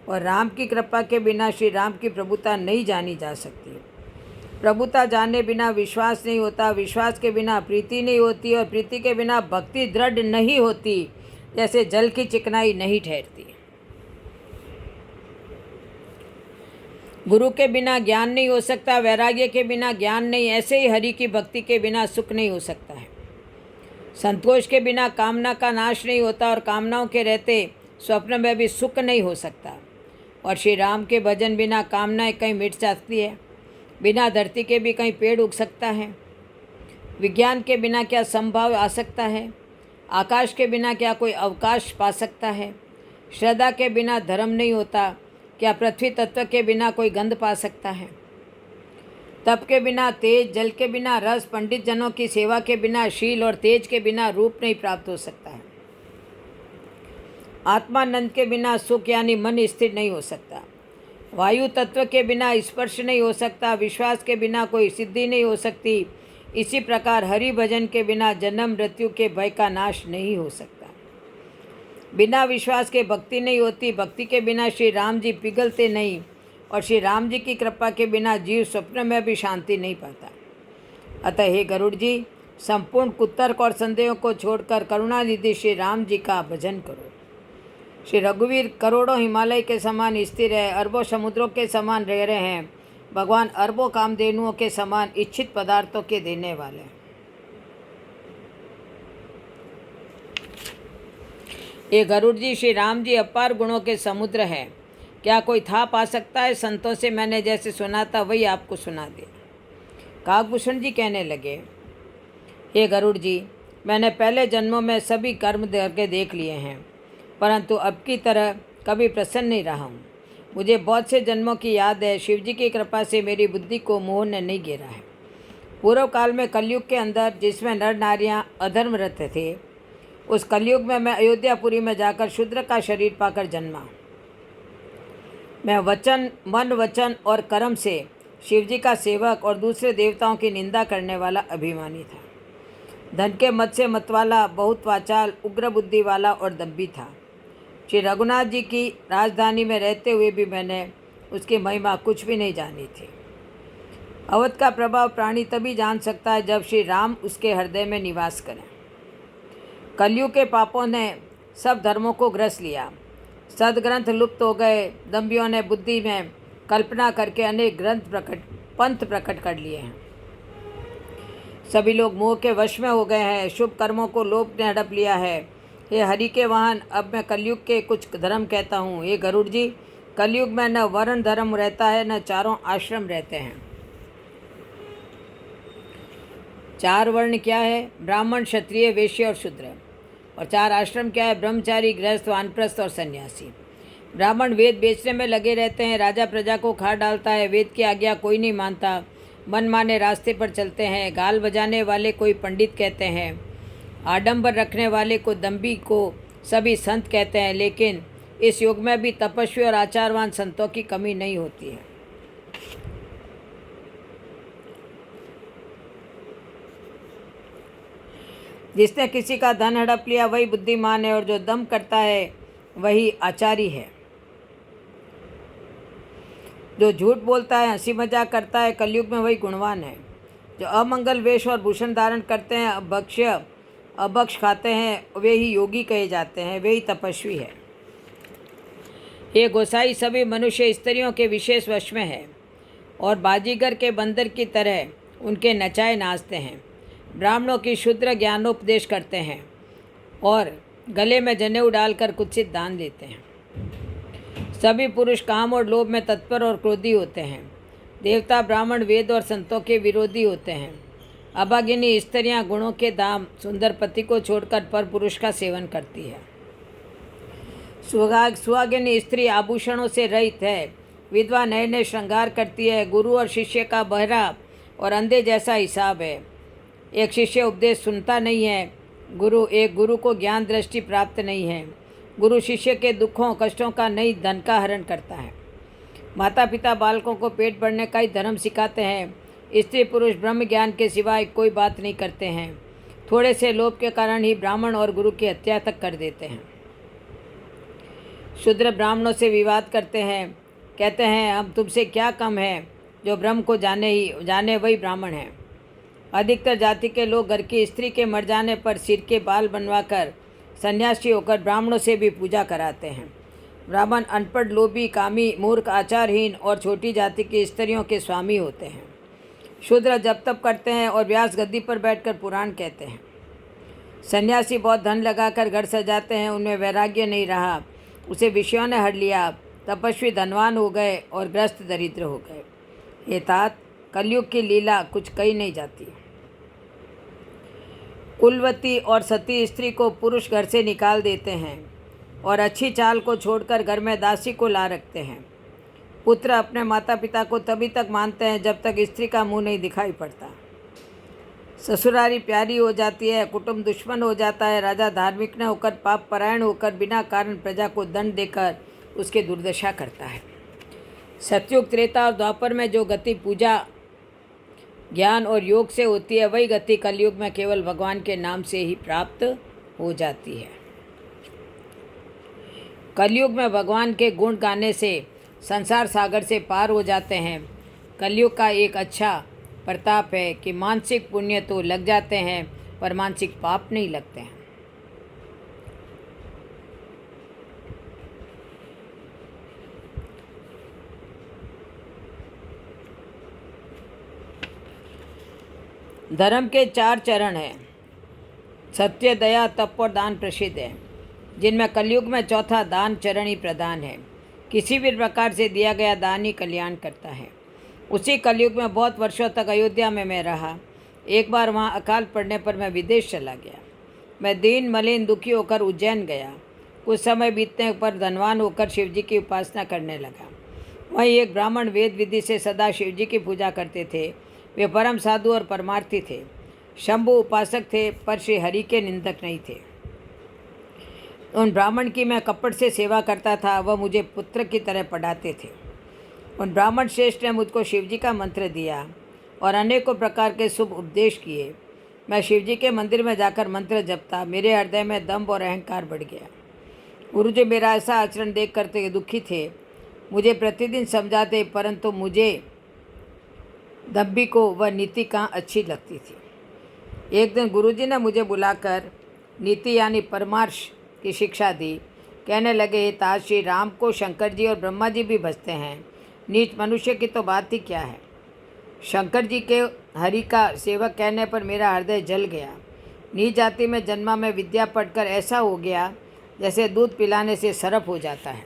और राम की कृपा के बिना श्री राम की प्रभुता नहीं जानी जा सकती। प्रभुता जाने बिना विश्वास नहीं होता, विश्वास के बिना प्रीति नहीं होती और प्रीति के बिना भक्ति दृढ़ नहीं होती। जैसे जल की चिकनाई नहीं ठहरती। गुरु के बिना ज्ञान नहीं हो सकता, वैराग्य के बिना ज्ञान नहीं, ऐसे ही हरि की भक्ति के बिना सुख नहीं हो सकता है। संतोष के बिना कामना का नाश नहीं होता और कामनाओं के रहते स्वप्न में भी सुख नहीं हो सकता। और श्री राम के भजन बिना कामनाएं कहीं मिट जाती है। बिना धरती के भी कहीं पेड़ उग सकता है। विज्ञान के बिना क्या संभव आ सकता है। आकाश के बिना क्या कोई अवकाश पा सकता है। श्रद्धा के बिना धर्म नहीं होता। क्या पृथ्वी तत्व के बिना कोई गंध पा सकता है। तप के बिना तेज, जल के बिना रस, पंडित जनों की सेवा के बिना शील और तेज के बिना रूप नहीं प्राप्त हो सकता है। आत्मानंद के बिना सुख यानी मन स्थिर नहीं हो सकता। वायु तत्व के बिना स्पर्श नहीं हो सकता। विश्वास के बिना कोई सिद्धि नहीं हो सकती। इसी प्रकार हरि भजन के बिना जन्म मृत्यु के भय का नाश नहीं हो सकता। बिना विश्वास के भक्ति नहीं होती। भक्ति के बिना श्री राम जी पिघलते नहीं और श्री राम जी की कृपा के बिना जीव स्वप्न में भी शांति नहीं पाता। अतः हे गरुड़ जी, संपूर्ण कुतर्क और संदेहों को छोड़कर करुणानिधि श्री राम जी का भजन करो। श्री रघुवीर करोड़ों हिमालय के समान स्थिर है, अरबों समुद्रों के समान रह रहे हैं। भगवान अरबों कामधेनुओं के समान इच्छित पदार्थों के देने वाले हैं। ये गरुड़ जी, श्री राम जी अपार गुणों के समुद्र हैं। क्या कोई था पा सकता है? संतों से मैंने जैसे सुना था वही आपको सुना दे। काकभूषण जी कहने लगे, हे गरुड़ जी, मैंने पहले जन्मों में सभी कर्म करके देख लिए हैं, परंतु अब की तरह कभी प्रसन्न नहीं रहा हूँ। मुझे बहुत से जन्मों की याद है। शिव जी की कृपा से मेरी बुद्धि को मोह ने नहीं घेरा है। पूर्व काल में कलयुग के अंदर, जिसमें नर नारियां अधर्मरत थे, उस कलयुग में मैं अयोध्यापुरी में जाकर शूद्र का शरीर पाकर जन्मा। मैं मन वचन और कर्म से शिवजी का सेवक और दूसरे देवताओं की निंदा करने वाला अभिमानी था। धन के मत से मतवाला, बहुत वाचाल, उग्र बुद्धि वाला और दम्भी था। श्री रघुनाथ जी की राजधानी में रहते हुए भी मैंने उसकी महिमा कुछ भी नहीं जानी थी। अवध का प्रभाव प्राणी तभी जान सकता है जब श्री राम उसके हृदय में निवास करें। कलयुग के पापों ने सब धर्मों को ग्रस लिया। सदग्रंथ लुप्त हो गए। दम्भियों ने बुद्धि में कल्पना करके अनेक पंथ प्रकट कर लिए हैं। सभी लोग मोह के वश में हो गए हैं। शुभ कर्मों को लोभ ने हड़प लिया है। हे हरि के वाहन, अब मैं कलयुग के कुछ धर्म कहता हूँ। ये गरुड़ जी, कलयुग में न वर्ण धर्म रहता है, न चारों आश्रम रहते हैं। 4 वर्ण क्या है? ब्राह्मण, क्षत्रिय, वैश्य और शूद्र। और 4 आश्रम क्या है? ब्रह्मचारी, गृहस्थ, वानप्रस्थ और सन्यासी। ब्राह्मण वेद बेचने में लगे रहते हैं। राजा प्रजा को खा डालता है। वेद की आज्ञा कोई नहीं मानता। मनमाने रास्ते पर चलते हैं। गाल बजाने वाले कोई पंडित कहते हैं। आडंबर रखने वाले को दम्भी को सभी संत कहते हैं। लेकिन इस युग में भी तपस्वी और आचारवान संतों की कमी नहीं होती है। जिसने किसी का धन हड़प लिया वही बुद्धिमान है, और जो दम करता है वही आचारी है। जो झूठ बोलता है, हंसी मजाक करता है, कलयुग में वही गुणवान है। जो अमंगल वेश और भूषण धारण करते हैं, अभक्ष खाते हैं, वे ही योगी कहे जाते हैं, वे ही तपस्वी है। ये गोसाई सभी मनुष्य स्त्रियों के विशेष वश में है और बाजीगर के बंदर की तरह उनके नचाए नाचते हैं। ब्राह्मणों की शुद्र ज्ञानोपदेश करते हैं और गले में जनेऊ डालकर कुत्सित दान लेते हैं। सभी पुरुष काम और लोभ में तत्पर और क्रोधी होते हैं। देवता, ब्राह्मण, वेद और संतों के विरोधी होते हैं। अभागिनी स्त्रियां गुणों के दाम सुंदर पति को छोड़कर पर पुरुष का सेवन करती है। सुहागिनी स्त्री आभूषणों से रहित है। विधवा नए नए श्रृंगार करती है। गुरु और शिष्य का बहरा और अंधे जैसा हिसाब है। एक शिष्य उपदेश सुनता नहीं है। एक गुरु को ज्ञान दृष्टि प्राप्त नहीं है। गुरु शिष्य के दुखों कष्टों का नहीं, धन का हरण करता है। माता पिता बालकों को पेट भरने का ही धर्म सिखाते हैं। स्त्री पुरुष ब्रह्म ज्ञान के सिवाय कोई बात नहीं करते हैं। थोड़े से लोभ के कारण ही ब्राह्मण और गुरु की हत्या तक कर देते हैं। शूद्र ब्राह्मणों से विवाद करते हैं, कहते हैं हम तुमसे क्या कम है, जो ब्रह्म को जाने वही ब्राह्मण है। अधिकतर जाति के लोग घर की स्त्री के मर जाने पर सिर के बाल बनवाकर सन्यासी होकर ब्राह्मणों से भी पूजा कराते हैं। ब्राह्मण अनपढ़, लोभी, कामी, मूर्ख, आचारहीन और छोटी जाति की स्त्रियों के स्वामी होते हैं। शूद्र जप तप करते हैं और व्यास गद्दी पर बैठकर पुराण कहते हैं। सन्यासी बहुत धन लगाकर घर सजाते हैं, उनमें वैराग्य नहीं रहा, उसे विषयों ने हर लिया। तपस्वी धनवान हो गए और ग्रस्त दरिद्र हो गए। ये तात, कलयुग की लीला कुछ कही नहीं जाती। कुलवती और सती स्त्री को पुरुष घर से निकाल देते हैं और अच्छी चाल को छोड़कर घर में दासी को ला रखते हैं। पुत्र अपने माता पिता को तभी तक मानते हैं जब तक स्त्री का मुंह नहीं दिखाई पड़ता। ससुरारी प्यारी हो जाती है, कुटुंब दुश्मन हो जाता है। राजा धार्मिक न होकर पाप परायण होकर बिना कारण प्रजा को दंड देकर उसके दुर्दशा करता है। सतयुग, त्रेता और द्वापर में जो गति पूजा, ज्ञान और योग से होती है, वही गति कलयुग में केवल भगवान के नाम से ही प्राप्त हो जाती है। कलयुग में भगवान के गुण गाने से संसार सागर से पार हो जाते हैं। कलयुग का एक अच्छा प्रताप है कि मानसिक पुण्य तो लग जाते हैं पर मानसिक पाप नहीं लगते हैं। धर्म के 4 चरण हैं। सत्य, दया, तप और दान प्रसिद्ध है। जिनमें कलयुग में चौथा दान चरण ही प्रदान है। किसी भी प्रकार से दिया गया दान ही कल्याण करता है। उसी कलयुग में बहुत वर्षों तक अयोध्या में मैं रहा। एक बार वहाँ अकाल पड़ने पर मैं विदेश चला गया। मैं दीन मलिन दुखी होकर उज्जैन गया। कुछ समय बीतने पर धनवान होकर शिवजी की उपासना करने लगा। वहीं एक ब्राह्मण वेद विधि से सदा शिवजी की पूजा करते थे। वे परम साधु और परमार्थी थे। शंभु उपासक थे, पर श्री हरि के निंदक नहीं थे। उन ब्राह्मण की मैं कपट से सेवा करता था। वह मुझे पुत्र की तरह पढ़ाते थे। उन ब्राह्मण श्रेष्ठ ने मुझको शिवजी का मंत्र दिया और अनेकों प्रकार के शुभ उपदेश किए। मैं शिवजी के मंदिर में जाकर मंत्र जपता। मेरे हृदय में दंभ और अहंकार बढ़ गया। गुरुजी मेरा ऐसा आचरण देख करते दुखी थे। मुझे प्रतिदिन समझाते, परंतु मुझे दम्भी को वह नीति कहाँ अच्छी लगती थी। एक दिन गुरुजी ने मुझे बुलाकर नीति यानी परमार्श की शिक्षा दी। कहने लगे, हे तात, श्री राम को शंकर जी और ब्रह्मा जी भी भजते हैं। नीच मनुष्य की तो बात ही क्या है। शंकर जी के हरि का सेवक कहने पर मेरा हृदय जल गया। नीच जाति में जन्मा मैं विद्या पढ़कर ऐसा हो गया जैसे दूध पिलाने से सरफ हो जाता है।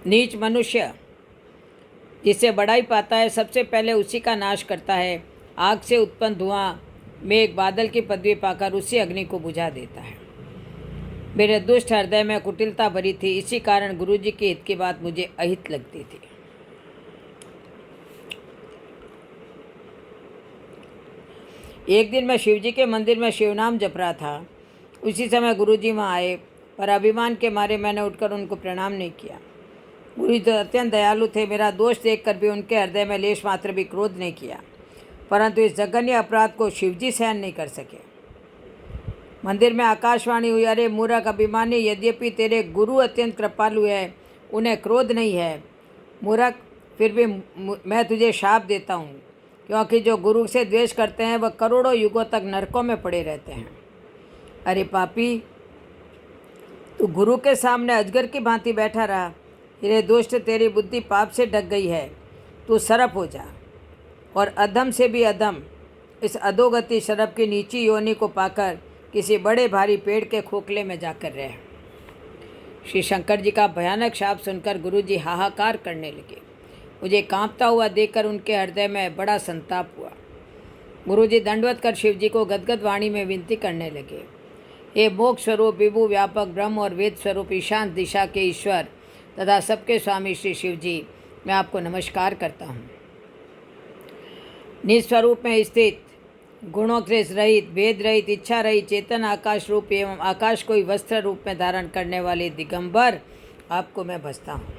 नीच मनुष्य जिससे बड़ाई पाता है, सबसे पहले उसी का नाश करता है। आग से उत्पन्न धुआं में एक बादल की पदवी पाकर उसी अग्नि को बुझा देता है। मेरे दुष्ट हृदय में कुटिलता भरी थी। इसी कारण गुरुजी के हित की बात मुझे अहित लगती थी। एक दिन मैं शिवजी के मंदिर में शिवनाम जप रहा था। उसी समय गुरुजी वहाँ आए, पर अभिमान के मारे मैंने उठकर उनको प्रणाम नहीं किया। गुरुजी तो अत्यंत दयालु थे। मेरा दोष देखकर भी उनके हृदय में लेश मात्र भी क्रोध नहीं किया, परंतु इस जघन्य अपराध को शिवजी सहन नहीं कर सके। मंदिर में आकाशवाणी हुई, अरे मूर्ख अभिमानी, यद्यपि तेरे गुरु अत्यंत कृपालु है, उन्हें क्रोध नहीं है। मूर्ख, फिर भी मैं तुझे शाप देता हूँ, क्योंकि जो गुरु से द्वेष करते हैं वह करोड़ों युगों तक नरकों में पड़े रहते हैं। अरे पापी, तू गुरु के सामने अजगर की भांति बैठा रहा। तेरे दुष्ट, तेरी बुद्धि पाप से ढक गई है। तू सरप हो जा और अधम से भी अधम इस अधोगति शरप की नीची योनि को पाकर किसी बड़े भारी पेड़ के खोखले में जाकर रहे। श्री शंकर जी का भयानक शाप सुनकर गुरुजी हाहाकार करने लगे। मुझे कांपता हुआ देखकर उनके हृदय में बड़ा संताप हुआ। गुरुजी दंडवत कर शिवजी को गदगद वाणी में विनती करने लगे, हे मोक्ष स्वरूप, विभु व्यापक ब्रह्म और वेद स्वरूप ईशान दिशा के ईश्वर तथा सबके स्वामी श्री शिवजी, मैं आपको नमस्कार करता हूँ। निस्वरूप में स्थित, गुणों से रहित, भेद रहित, इच्छा रहित, चेतन आकाश रूप एवं आकाश को वस्त्र रूप में धारण करने वाले दिगंबर, आपको मैं भजता हूँ।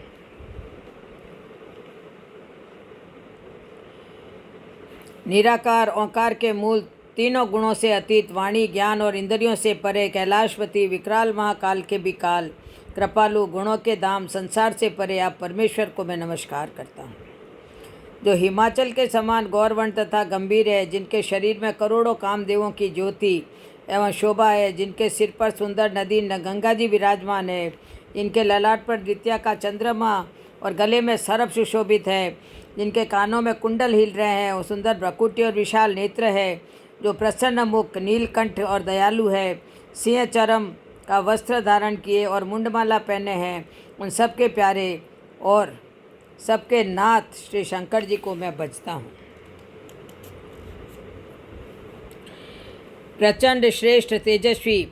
निराकार ओंकार के मूल, तीनों गुणों से अतीत, वाणी ज्ञान और इंद्रियों से परे, कैलाशपति, विकराल महाकाल के भी काल, कृपालु, गुणों के धाम, संसार से परे आप परमेश्वर को मैं नमस्कार करता हूँ। जो हिमाचल के समान गौरवर्ण तथा गंभीर है, जिनके शरीर में करोड़ों कामदेवों की ज्योति एवं शोभा है, जिनके सिर पर सुंदर नदी गंगा जी विराजमान है, जिनके ललाट पर द्वितीया का चंद्रमा और गले में सर्प सुशोभित है, जिनके कानों में कुंडल हिल रहे हैं और सुंदर भ्रकुटी और विशाल नेत्र है, जो प्रसन्न मुख, नीलकंठ और दयालु है, सिंह चरम का वस्त्र धारण किए और मुंडमाला पहने हैं, उन सबके प्यारे और सबके नाथ श्री शंकर जी को मैं भजता हूँ। प्रचंड, श्रेष्ठ, तेजस्वी,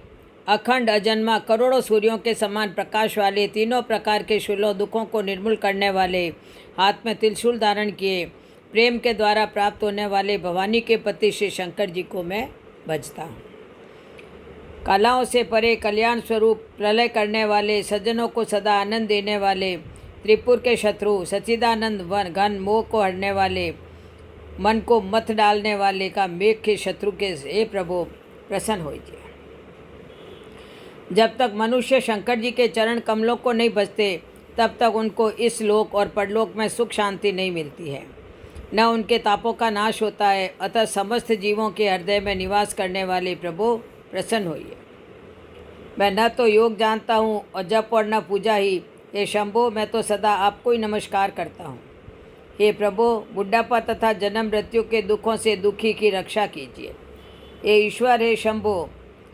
अखंड, अजन्मा, करोड़ों सूर्यों के समान प्रकाश वाले, तीनों प्रकार के शूलों दुखों को निर्मूल करने वाले, हाथ में त्रिशूल धारण किए, प्रेम के द्वारा प्राप्त होने वाले भवानी के पति श्री शंकर जी को मैं भजता हूँ। कलाओं से परे, कल्याण स्वरूप, प्रलय करने वाले, सज्जनों को सदा आनंद देने वाले, त्रिपुर के शत्रु, सच्चिदानंद घन मोह को हरने वाले, मन को मत डालने वाले का मेघ के शत्रु के हे प्रभु प्रसन्न होइए। जब तक मनुष्य शंकर जी के चरण कमलों को नहीं भजते, तब तक उनको इस लोक और परलोक में सुख शांति नहीं मिलती है, न उनके तापों का नाश होता है। अतः समस्त जीवों के हृदय में निवास करने वाले प्रभु प्रसन्न होइए। मैं न तो योग जानता हूँ और जप और न पूजा ही। हे शंभो, मैं तो सदा आपको ही नमस्कार करता हूँ। हे प्रभु, बुढ़ापा तथा जन्म मृत्यु के दुखों से दुखी की रक्षा कीजिए। ये ईश्वर है शंभो,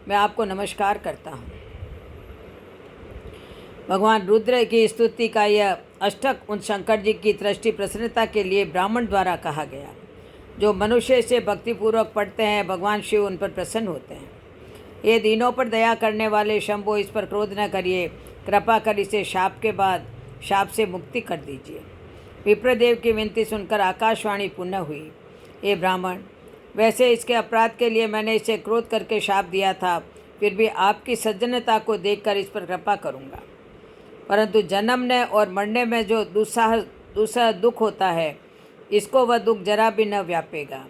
मैं आपको नमस्कार करता हूँ। भगवान रुद्र की स्तुति का यह अष्टक उन शंकर जी की दृष्टि प्रसन्नता के लिए ब्राह्मण द्वारा कहा गया। जो मनुष्य से भक्तिपूर्वक पढ़ते हैं, भगवान शिव उन पर प्रसन्न होते हैं। ये दीनों पर दया करने वाले शंभो, इस पर क्रोध न करिए, कृपा कर इसे शाप के बाद शाप से मुक्ति कर दीजिए। विप्रदेव की विनती सुनकर आकाशवाणी पुनः हुई। हे ब्राह्मण, वैसे इसके अपराध के लिए मैंने इसे क्रोध करके शाप दिया था, फिर भी आपकी सज्जनता को देखकर इस पर कृपा करूँगा। परंतु जन्मने और मरने में जो दूसरा दुख होता है, इसको वह दुख जरा भी न व्यापेगा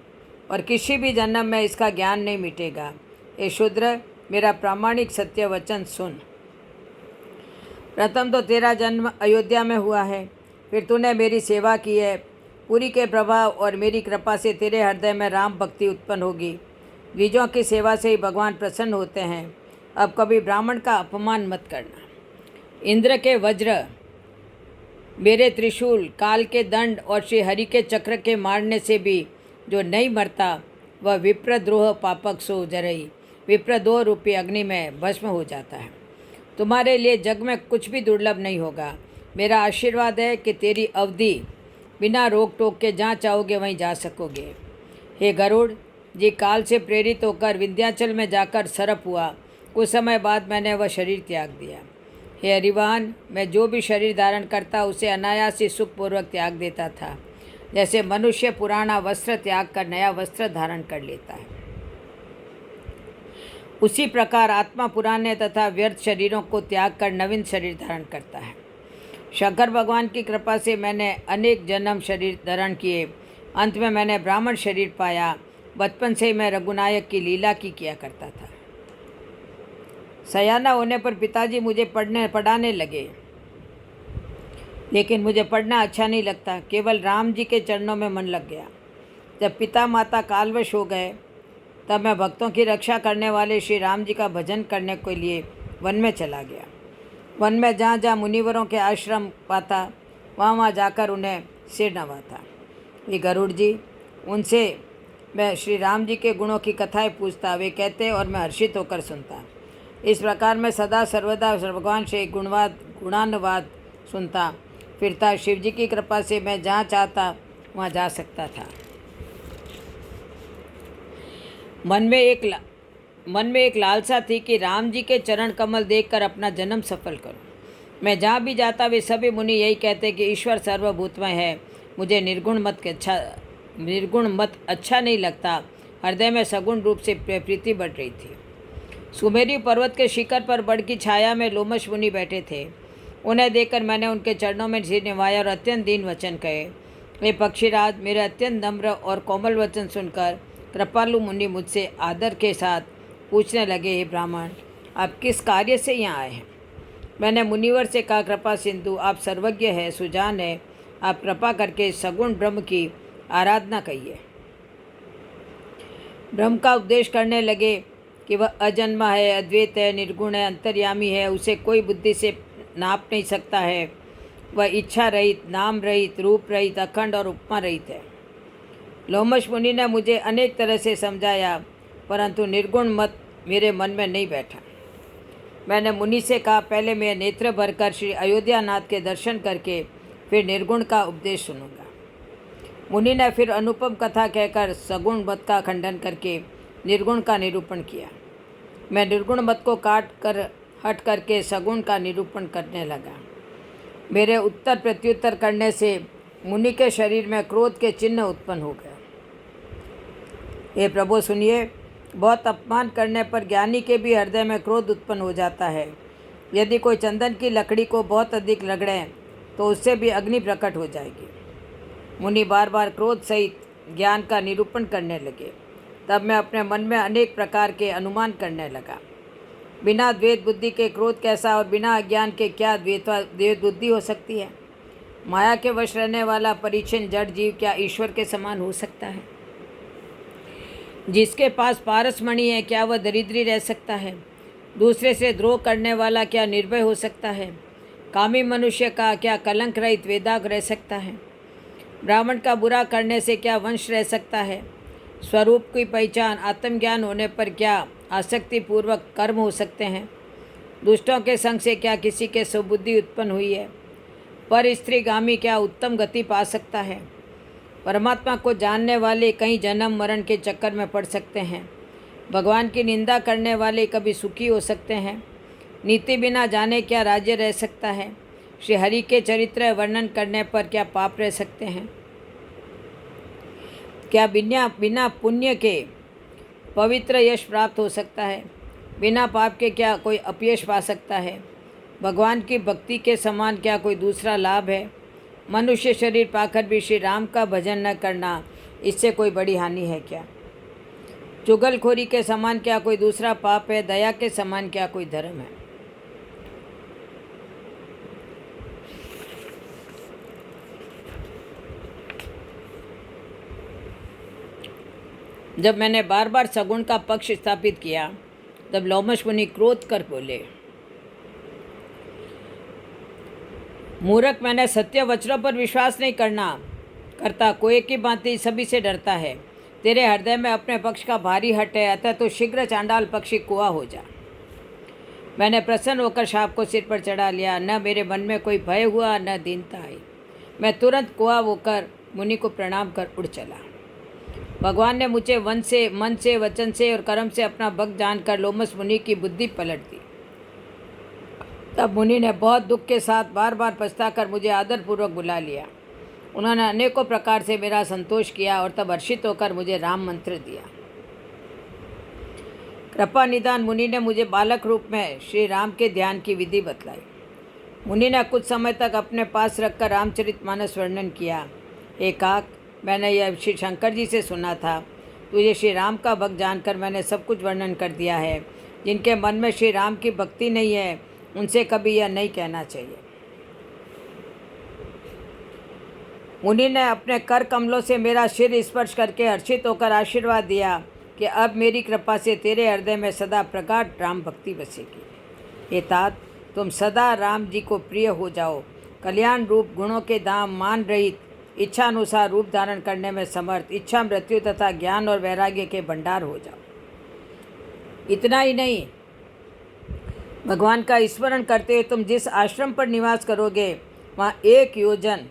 और किसी भी जन्म में इसका ज्ञान नहीं मिटेगा। ये शूद्र, मेरा प्रामाणिक सत्य वचन सुन। प्रथम तो तेरा जन्म अयोध्या में हुआ है, फिर तूने मेरी सेवा की है। पूरी के प्रभाव और मेरी कृपा से तेरे हृदय में राम भक्ति उत्पन्न होगी। द्विजों की सेवा से ही भगवान प्रसन्न होते हैं। अब कभी ब्राह्मण का अपमान मत करना। इंद्र के वज्र, मेरे त्रिशूल, काल के दंड और श्री हरि के चक्र के मारने से भी जो नहीं मरता, वह विप्रद्रोह पापक सो जरई, विप्रद्रोह रूपी अग्नि में भस्म हो जाता है। तुम्हारे लिए जग में कुछ भी दुर्लभ नहीं होगा। मेरा आशीर्वाद है कि तेरी अवधि बिना रोक टोक के जहाँ चाहोगे वहीं जा सकोगे। हे गरुड़ जी, काल से प्रेरित होकर विंध्याचल में जाकर सरप हुआ। कुछ समय बाद मैंने वह शरीर त्याग दिया। हे हरिवाहन, मैं जो भी शरीर धारण करता उसे अनायास ही सुखपूर्वक त्याग देता था, जैसे मनुष्य पुराना वस्त्र त्याग कर नया वस्त्र धारण कर लेता है। उसी प्रकार आत्मा पुराने तथा व्यर्थ शरीरों को त्याग कर नवीन शरीर धारण करता है। शंकर भगवान की कृपा से मैंने अनेक जन्म शरीर धारण किए। अंत में मैंने ब्राह्मण शरीर पाया। बचपन से ही मैं रघुनायक की लीला की किया करता था। सयाना होने पर पिताजी मुझे पढ़ाने लगे, लेकिन मुझे पढ़ना अच्छा नहीं लगता। केवल राम जी के चरणों में मन लग गया। जब पिता माता कालवश हो गए, तब मैं भक्तों की रक्षा करने वाले श्री राम जी का भजन करने के लिए वन में चला गया। वन में जहाँ जहाँ मुनिवरों के आश्रम पाता, वहाँ वहाँ जाकर उन्हें सिर नवाता। ये गरुड़ जी, उनसे मैं श्री राम जी के गुणों की कथाएं पूछता। वे कहते और मैं हर्षित होकर सुनता। इस प्रकार मैं सदा सर्वदा भगवान से गुणानुवाद सुनता फिरता। शिव जी की कृपा से मैं जहाँ चाहता वहाँ जा सकता था। मन में एक लालसा थी कि राम जी के चरण कमल देखकर अपना जन्म सफल करूं। मैं जहाँ भी जाता वे सभी मुनि यही कहते कि ईश्वर सर्वभूतमय है। मुझे निर्गुण मत अच्छा नहीं लगता। हृदय में सगुण रूप से प्रीति बढ़ रही थी। सुमेरु पर्वत के शिखर पर बड़ की छाया में लोमश मुनि बैठे थे। उन्हें देखकर मैंने उनके चरणों में सिर निवाया और अत्यंत दीन वचन कहे। वे पक्षीराज, मेरे अत्यंत नम्र और कोमल वचन सुनकर कृपालु मुनि मुझसे आदर के साथ पूछने लगे, हे ब्राह्मण, आप किस कार्य से यहाँ आए हैं? मैंने मुनिवर से कहा, कृपा सिंधु, आप सर्वज्ञ है, सुजान है, आप कृपा करके सगुण ब्रह्म की आराधना कहिए। ब्रह्म का उपदेश करने लगे कि वह अजन्मा है, अद्वैत है, निर्गुण है, अंतर्यामी है, उसे कोई बुद्धि से नाप नहीं सकता है। वह इच्छा रहित, नाम रहित, रूप रहित, अखंड और उपमा रहित है। लोमश मुनि ने मुझे अनेक तरह से समझाया, परंतु निर्गुण मत मेरे मन में नहीं बैठा। मैंने मुनि से कहा, पहले मैं नेत्र भरकर श्री अयोध्यानाथ के दर्शन करके फिर निर्गुण का उपदेश सुनूंगा। मुनि ने फिर अनुपम कथा कहकर सगुण मत का खंडन करके निर्गुण का निरूपण किया। मैं निर्गुण मत को हट करके सगुण का निरूपण करने लगा। मेरे उत्तर प्रत्युत्तर करने से मुनि के शरीर में क्रोध के चिन्ह उत्पन्न हो गए। हे प्रभु सुनिए, बहुत अपमान करने पर ज्ञानी के भी हृदय में क्रोध उत्पन्न हो जाता है। यदि कोई चंदन की लकड़ी को बहुत अधिक रगड़े तो उससे भी अग्नि प्रकट हो जाएगी। मुनि बार बार क्रोध सहित ज्ञान का निरूपण करने लगे। तब मैं अपने मन में अनेक प्रकार के अनुमान करने लगा। बिना द्वैत बुद्धि के क्रोध कैसा और बिना अज्ञान के क्या द्वैत बुद्धि हो सकती है? माया के वश रहने वाला परिच्छिन्न जड़ जीव क्या ईश्वर के समान हो सकता है? जिसके पास पारसमणि है, क्या वह दरिद्री रह सकता है? दूसरे से द्रोह करने वाला क्या निर्भय हो सकता है? कामी मनुष्य का क्या कलंक रहित वेदाग रह सकता है? ब्राह्मण का बुरा करने से क्या वंश रह सकता है? स्वरूप की पहचान आत्मज्ञान होने पर क्या आसक्ति पूर्वक कर्म हो सकते हैं? दुष्टों के संग से क्या किसी के सुबुद्धि उत्पन्न हुई है? पर स्त्रीगामी क्या उत्तम गति पा सकता है? परमात्मा को जानने वाले कई जन्म मरण के चक्कर में पड़ सकते हैं। भगवान की निंदा करने वाले कभी सुखी हो सकते हैं। नीति बिना जाने क्या राज्य रह सकता है? श्री हरि के चरित्र वर्णन करने पर क्या पाप रह सकते हैं? क्या बिना बिना पुण्य के पवित्र यश प्राप्त हो सकता है? बिना पाप के क्या कोई अपयश पा सकता है? भगवान की भक्ति के समान क्या कोई दूसरा लाभ है? मनुष्य शरीर पाकर भी श्री राम का भजन न करना, इससे कोई बड़ी हानि है क्या? चुगलखोरी के समान क्या कोई दूसरा पाप है? दया के समान क्या कोई धर्म है? जब मैंने बार बार सगुण का पक्ष स्थापित किया, तब लोमश मुनि क्रोध कर बोले, मूर्ख, मैंने सत्य वचनों पर विश्वास नहीं करता, कोई की भांति सभी से डरता है। तेरे हृदय में अपने पक्ष का भारी हट है, अतः तो शीघ्र चांडाल पक्षी कुआ हो जा। मैंने प्रसन्न होकर शाप को सिर पर चढ़ा लिया। न मेरे मन में कोई भय हुआ, न दीनता आई। मैं तुरंत कुआ होकर मुनि को प्रणाम कर उड़ चला। भगवान ने मुझे मन से, वचन से और कर्म से अपना भक्त जानकर लोमश मुनि की बुद्धि पलट दी। तब मुनि ने बहुत दुख के साथ बार बार पछताकर मुझे आदरपूर्वक बुला लिया। उन्होंने अनेकों प्रकार से मेरा संतोष किया और तब हर्षित होकर मुझे राम मंत्र दिया। कृपा निदान मुनि ने मुझे बालक रूप में श्री राम के ध्यान की विधि बतलाई। मुनि ने कुछ समय तक अपने पास रखकर रामचरितमानस वर्णन किया। एक काक, मैंने यह श्री शंकर जी से सुना था। तुझे श्री राम का भक्त जानकर मैंने सब कुछ वर्णन कर दिया है। जिनके मन में श्री राम की भक्ति नहीं है, उनसे कभी यह नहीं कहना चाहिए। मुनि ने अपने कर कमलों से मेरा सिर स्पर्श करके हर्षित होकर आशीर्वाद दिया कि अब मेरी कृपा से तेरे हृदय में सदा प्रगाढ़ राम भक्ति बसेगी। हे तात, तुम सदा राम जी को प्रिय हो जाओ। कल्याण रूप गुणों के धाम, मान रहित, इच्छानुसार रूप धारण करने में समर्थ, इच्छा मृत्यु तथा ज्ञान और वैराग्य के भंडार हो जाओ। इतना ही नहीं, भगवान का स्मरण करते हुए तुम जिस आश्रम पर निवास करोगे, वहाँ 1 योजन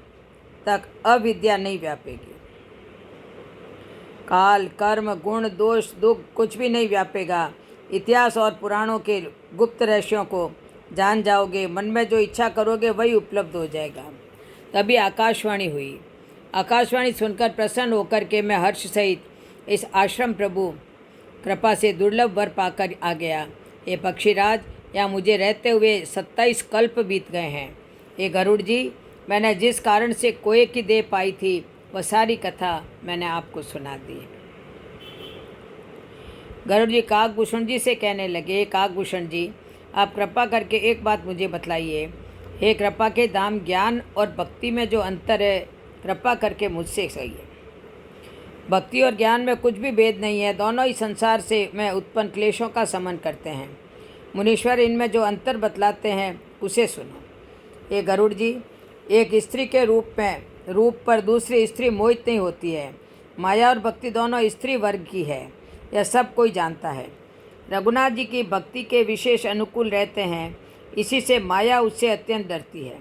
तक अविद्या नहीं व्यापेगी। काल, कर्म, गुण, दोष, दुख कुछ भी नहीं व्यापेगा। इतिहास और पुराणों के गुप्त रहस्यों को जान जाओगे। मन में जो इच्छा करोगे वही उपलब्ध हो जाएगा। तभी आकाशवाणी हुई। आकाशवाणी सुनकर प्रसन्न होकर के मैं हर्ष सहित इस आश्रम प्रभु कृपा से दुर्लभ वर पाकर आ गया। ये पक्षीराज, यहाँ मुझे रहते हुए 27 कल्प बीत गए हैं। ये गरुड़ जी, मैंने जिस कारण से कोए की देह पाई थी, वह सारी कथा मैंने आपको सुना दी। गरुड़ जी काकभूषण जी से कहने लगे, काकभूषण जी, आप कृपा करके एक बात मुझे बतलाइए। हे कृपा के धाम, ज्ञान और भक्ति में जो अंतर है, कृपा करके मुझसे कहिए। भक्ति और ज्ञान में कुछ भी भेद नहीं है, दोनों ही संसार से में उत्पन्न क्लेशों का समन करते हैं। मुनीश्वर इनमें जो अंतर बतलाते हैं उसे सुनो। ये गरुड़ जी, एक स्त्री के रूप पर दूसरी स्त्री मोहित नहीं होती है। माया और भक्ति दोनों स्त्री वर्ग की है, यह सब कोई जानता है। रघुनाथ जी की भक्ति के विशेष अनुकूल रहते हैं, इसी से माया उससे अत्यंत डरती है।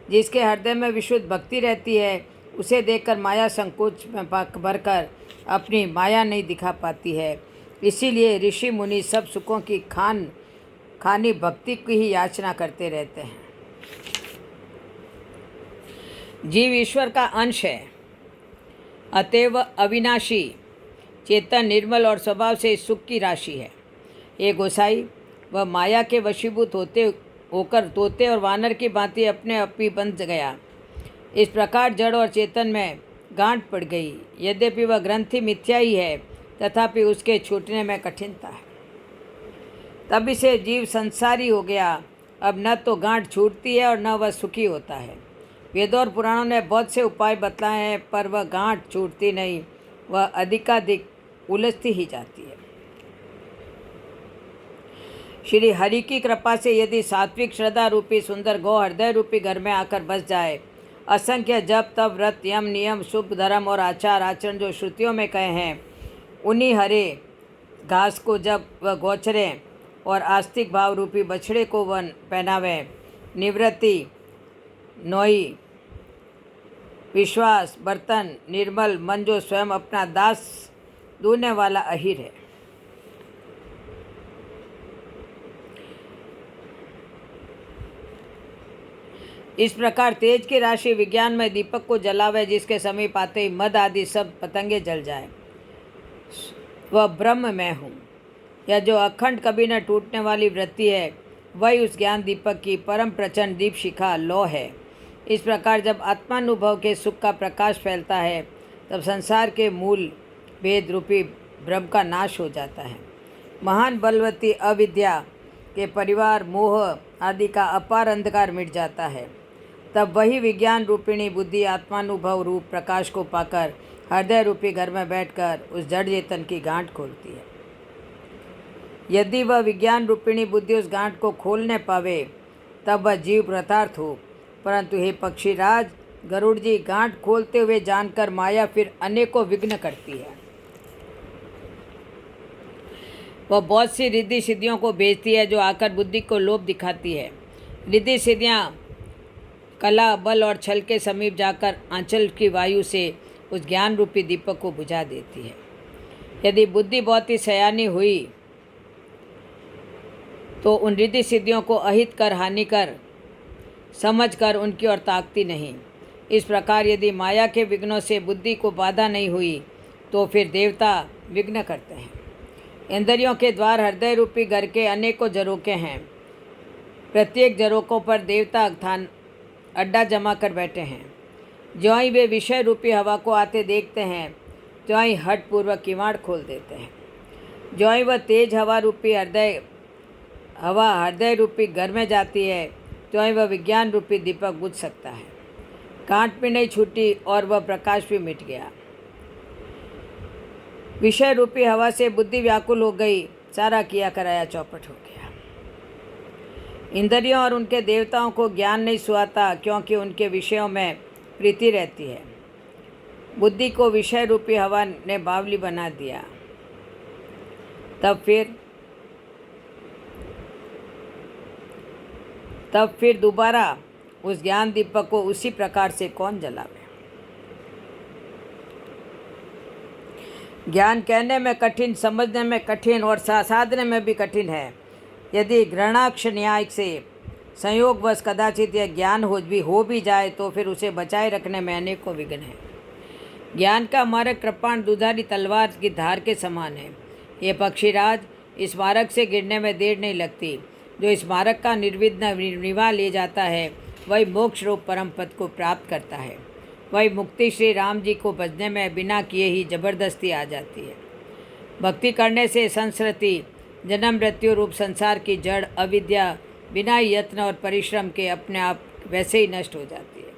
जिसके हृदय में विशुद्ध भक्ति रहती है, उसे देखकर माया संकोच में भरकर अपनी माया नहीं दिखा पाती है। इसीलिए ऋषि मुनि सब सुखों की खानी भक्ति की ही याचना करते रहते हैं। जीव ईश्वर का अंश है, अतएव अविनाशी, चेतन, निर्मल और स्वभाव से सुख की राशि है। ये गोसाई, वह माया के वशीभूत होकर तोते और वानर की भांति अपने आप ही बन गया। इस प्रकार जड़ और चेतन में गांठ पड़ गई। यद्यपि वह ग्रंथि मिथ्या ही है, तथापि उसके छूटने में कठिनता है। तब इसे जीव संसारी हो गया। अब न तो गांठ छूटती है और न वह सुखी होता है। वेदों और पुराणों ने बहुत से उपाय बतलाए हैं, पर वह गांठ छूटती नहीं, वह अधिकाधिक उलझती ही जाती है। श्री हरि की कृपा से यदि सात्विक श्रद्धा रूपी सुंदर गौ हृदय रूपी घर में आकर बस जाए, असंख्य जप, तप, व्रत, यम, नियम, शुभ धर्म और आचार आचरण जो श्रुतियों में कहे हैं, उन्हीं हरे घास को जब वह गोचरें और आस्तिक भाव रूपी बछड़े को वह पहनावे, निवृत्ति, नोई, विश्वास, बर्तन, निर्मल मन जो स्वयं अपना दास दूने वाला अहिर है। इस प्रकार तेज की राशि विज्ञान में दीपक को जलावे, जिसके समीप आते ही मद आदि सब पतंगे जल जाए। वह ब्रह्म मैं हूँ, यह जो अखंड कभी न टूटने वाली वृत्ति है, वही उस ज्ञान दीपक की परम प्रचंड दीप शिखा लौ है। इस प्रकार जब आत्मानुभव के सुख का प्रकाश फैलता है, तब संसार के मूल भेद रूपी ब्रह्म का नाश हो जाता है। महान बलवती अविद्या के परिवार, मोह आदि का अपार अंधकार मिट जाता है। तब वही विज्ञान रूपिणी बुद्धि आत्मानुभव रूप प्रकाश को पाकर हृदय रूपी घर में बैठकर उस जड़ चेतन की गांठ खोलती है। यदि वह विज्ञान रूपिणी बुद्धि उस गांठ को खोल न पावे, तब वह जीव कृतार्थ हो। परंतु हे पक्षीराज, गरुड़ जी, गांठ खोलते हुए जानकर माया फिर अनेकों विघ्न करती है। वह बहुत सी रिद्धि सिद्धियों को भेजती है, जो आकर बुद्धि को लोभ दिखाती है। रिद्धि सिद्धियाँ कला, बल और छल के समीप जाकर आंचल की वायु से उस ज्ञान रूपी दीपक को बुझा देती है। यदि बुद्धि बहुत ही सयानी हुई तो उन रिद्धि सिद्धियों को अहित कर, हानि कर समझ कर उनकी ओर ताकती नहीं। इस प्रकार यदि माया के विघ्नों से बुद्धि को बाधा नहीं हुई, तो फिर देवता विघ्न करते हैं। इंद्रियों के द्वार हृदय रूपी घर के अनेकों झरोखे हैं। प्रत्येक झरोकों पर देवता स्थान अड्डा जमा कर बैठे हैं। ज्यों ही वे विषय रूपी हवा को आते देखते हैं, त्यों ही हठपूर्वक किवाड़ खोल देते हैं। ज्यों ही वह तेज हवा हृदय रूपी घर में जाती है, त्यों ही वह विज्ञान रूपी दीपक बुझ सकता है। गांठ भी नहीं छूटी और वह प्रकाश भी मिट गया। विषय रूपी हवा से बुद्धि व्याकुल हो गई, सारा किया कराया चौपट हो गया। इंद्रियों और उनके देवताओं को ज्ञान नहीं सुहाता, क्योंकि उनके विषयों में प्रीति रहती है। बुद्धि को विषय रूपी हवा ने बावली बना दिया। तब फिर दोबारा उस ज्ञान दीपक को उसी प्रकार से कौन जलावे। ज्ञान कहने में कठिन, समझने में कठिन और साधने में भी कठिन है। यदि ग्रहणाक्ष न्याय से संयोगवश कदाचित यह ज्ञान हो भी जाए, तो फिर उसे बचाए रखने में अनेकों विघ्न हैं। ज्ञान का मार्ग कृपाण दुधारी तलवार की धार के समान है। ये पक्षीराज, इस मार्ग से गिरने में देर नहीं लगती। जो इस मार्ग का निर्विघ्न निभा ले जाता है, वही मोक्ष रूप परम पद को प्राप्त करता है। वही मुक्ति श्री राम जी को भजने में बिना किए ही जबरदस्ती आ जाती है। भक्ति करने से संस्कृति, जन्म मृत्यु रूप संसार की जड़ अविद्या बिना यत्न और परिश्रम के अपने आप वैसे ही नष्ट हो जाती है।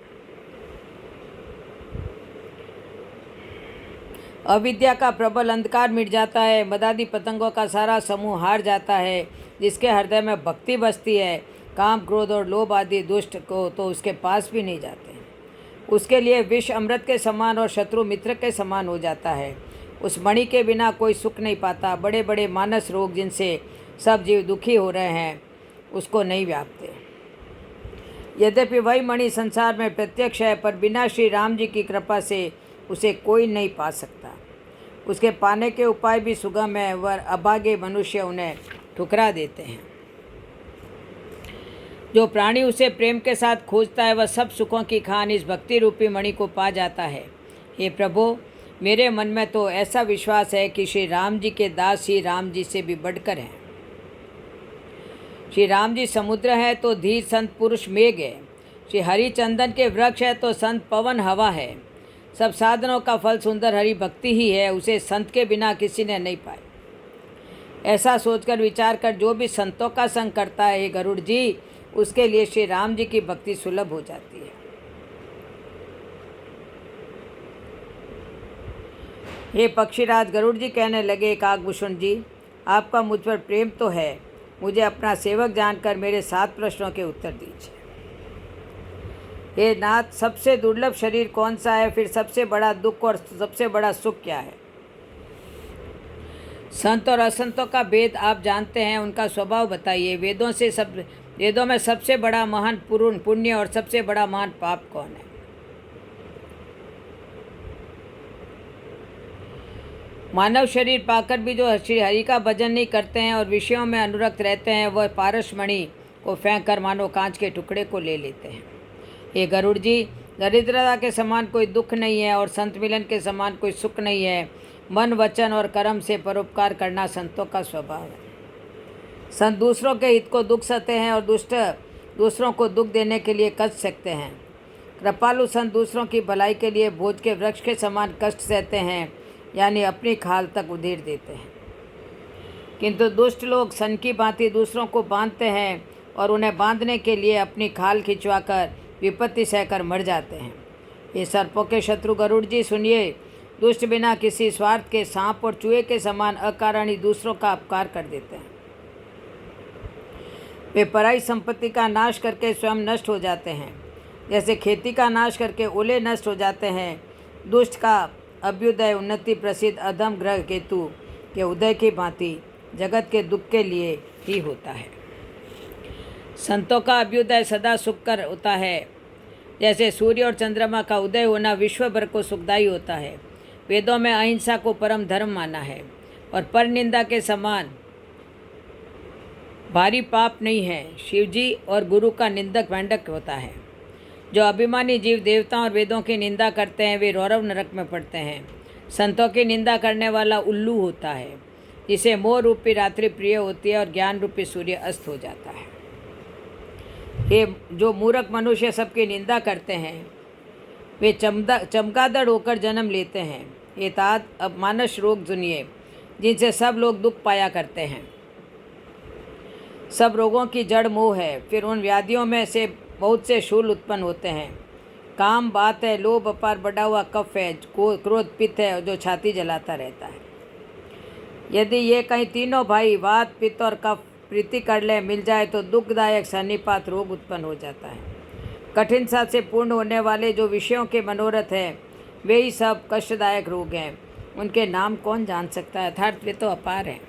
अविद्या का प्रबल अंधकार मिट जाता है। मदादी पतंगों का सारा समूह हार जाता है। जिसके हृदय में भक्ति बसती है, काम, क्रोध और लोभ आदि दुष्ट को तो उसके पास भी नहीं जाते। उसके लिए विष अमृत के समान और शत्रु मित्र के समान हो जाता है। उस मणि के बिना कोई सुख नहीं पाता। बड़े बड़े मानस रोग जिनसे सब जीव दुखी हो रहे हैं, उसको नहीं व्यापते। यद्यपि वही मणि संसार में प्रत्यक्ष है, पर बिना श्री राम जी की कृपा से उसे कोई नहीं पा सकता। उसके पाने के उपाय भी सुगम है, वर अभागे मनुष्य उन्हें ठुकरा देते हैं। जो प्राणी उसे प्रेम के साथ खोजता है, वह सब सुखों की खान इस भक्ति रूपी मणि को पा जाता है। हे प्रभु, मेरे मन में तो ऐसा विश्वास है कि श्री राम जी के दास श्री राम जी से भी बढ़कर हैं। श्री राम जी समुद्र है तो धीर संत पुरुष मेघ है। श्री हरिचंदन के वृक्ष है तो संत पवन हवा है। सब साधनों का फल सुंदर हरि भक्ति ही है, उसे संत के बिना किसी ने नहीं पाई। ऐसा सोचकर विचार कर जो भी संतों का संग करता है, हे गरुड़ जी, उसके लिए श्री राम जी की भक्ति सुलभ हो जाती है। हे पक्षीराज, गरुड़ जी कहने लगे, काकभूषण जी, आपका मुझ पर प्रेम तो है, मुझे अपना सेवक जानकर मेरे 7 प्रश्नों के उत्तर दीजिए। हे नाथ, सबसे दुर्लभ शरीर कौन सा है? फिर सबसे बड़ा दुख और सबसे बड़ा सुख क्या है? संत और असंतों का भेद आप जानते हैं, उनका स्वभाव बताइए। वेदों में सबसे बड़ा महान पुण्य और सबसे बड़ा महान पाप कौन है? मानव शरीर पाकर भी जो श्री हरि का भजन नहीं करते हैं और विषयों में अनुरक्त रहते हैं, वह पारसमणि को फेंक कर मानो कांच के टुकड़े को ले लेते हैं। हे गरुड़ जी, दरिद्रता के समान कोई दुख नहीं है और संत मिलन के समान कोई सुख नहीं है। मन, वचन और कर्म से परोपकार करना संतों का स्वभाव है। संत दूसरों के हित को दुख सहते हैं और दुष्ट दूसरों को दुख देने के लिए कष्ट सकते हैं। कृपालु संत दूसरों की भलाई के लिए भोज के वृक्ष के समान कष्ट सहते हैं, यानी अपनी खाल तक उधेड़ देते हैं। किंतु दुष्ट लोग सन की भांति दूसरों को बांधते हैं और उन्हें बांधने के लिए अपनी खाल खिंचवाकर विपत्ति सहकर मर जाते हैं। ये सर्पों के शत्रु गरुड़ जी, सुनिए। दुष्ट बिना किसी स्वार्थ के सांप और चूहे के समान अकारण ही दूसरों का अपकार कर देते हैं। वे पराई संपत्ति का नाश करके स्वयं नष्ट हो जाते हैं, जैसे खेती का नाश करके ओले नष्ट हो जाते हैं। दुष्ट का अभ्युदय उन्नति प्रसिद्ध अधम ग्रह केतु के उदय की भांति जगत के दुख के लिए ही होता है। संतों का अभ्युदय सदा सुखकर होता है, जैसे सूर्य और चंद्रमा का उदय होना विश्व भर को सुखदायी होता है। वेदों में अहिंसा को परम धर्म माना है और पर निंदा के समान भारी पाप नहीं है। शिवजी और गुरु का निंदक वैंडक होता है। जो अभिमानी जीव देवताओं और वेदों की निंदा करते हैं, वे रौरव नरक में पड़ते हैं। संतों की निंदा करने वाला उल्लू होता है, जिसे मोह रूपी रात्रि प्रिय होती है और ज्ञान रूपी सूर्य अस्त हो जाता है। ये जो मूर्ख मनुष्य सबकी निंदा करते हैं, वे चमगादड़ होकर जन्म लेते हैं। ये तात अब मानस रोग सुनिए, जिनसे सब लोग दुख पाया करते हैं। सब रोगों की जड़ मोह है। फिर उन व्याधियों में से बहुत से शूल उत्पन्न होते हैं। काम बात है, लोभ अपार बढ़ा हुआ कफ है, क्रोध पित्त है जो छाती जलाता रहता है। यदि ये कहीं तीनों भाई वात पित्त और कफ प्रीति कर ले मिल जाए तो दुखदायक सन्निपात रोग उत्पन्न हो जाता है। कठिन सा से पूर्ण होने वाले जो विषयों के मनोरथ हैं, वे ही सब कष्टदायक रोग हैं। उनके नाम कौन जान सकता है? अर्थात वे तो अपार हैं।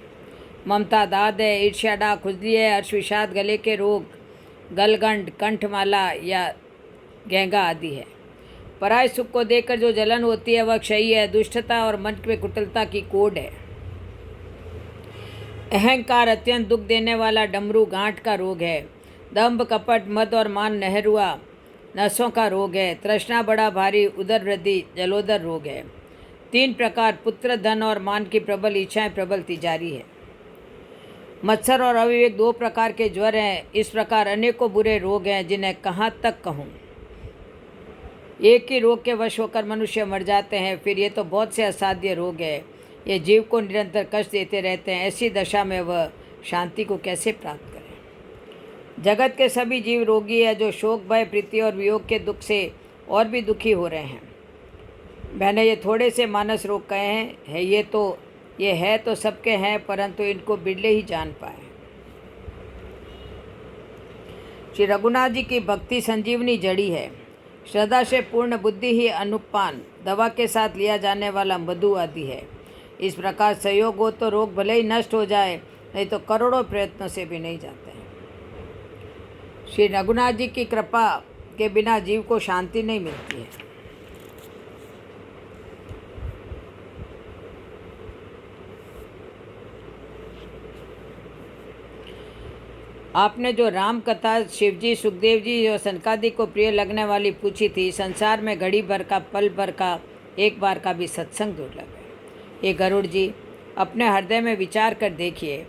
ममता दाद है, ईर्ष्या खुजली है, हर्ष विषाद, गले के रोग, गलगंड, कंठमाला या गहंगा आदि है। पराय सुख को देखकर जो जलन होती है वह क्षयी है। दुष्टता और मन में कुटिलता की कोड है। अहंकार अत्यंत दुख देने वाला डमरू गांठ का रोग है। दंभ कपट मद और मान नहरुआ नसों का रोग है। तृष्णा बड़ा भारी उदर वृद्धि जलोदर रोग है। 3 प्रकार पुत्र धन और मान की प्रबल इच्छाएं प्रबल तिजारी है। मत्सर और अविवेक 2 प्रकार के ज्वर हैं। इस प्रकार अनेकों बुरे रोग हैं, जिन्हें कहाँ तक कहूँ। एक ही रोग के वश होकर मनुष्य मर जाते हैं। फिर ये तो बहुत से असाध्य रोग है, ये जीव को निरंतर कष्ट देते रहते हैं। ऐसी दशा में वह शांति को कैसे प्राप्त करें? जगत के सभी जीव रोगी है, जो शोक भय प्रीति और वियोग के दुख से और भी दुखी हो रहे हैं। मैंने ये थोड़े से मानस रोग कहे हैं, ये है तो सबके हैं, परंतु इनको बिरले ही जान पाए। श्री रघुनाथ जी की भक्ति संजीवनी जड़ी है। श्रद्धा से पूर्ण बुद्धि ही अनुपान दवा के साथ लिया जाने वाला मधु आदि है। इस प्रकार सहयोग हो तो रोग भले ही नष्ट हो जाए, नहीं तो करोड़ों प्रयत्नों से भी नहीं जाते हैं। श्री रघुनाथ जी की कृपा के बिना जीव को शांति नहीं मिलती है। आपने जो राम कथा शिवजी, सुखदेव जी और सनकादि को प्रिय लगने वाली पूछी थी, संसार में घड़ी भर का, पल भर का, एक बार का भी सत्संग दुर्लभ है। ये गरुड़ जी, अपने हृदय में विचार कर देखिए,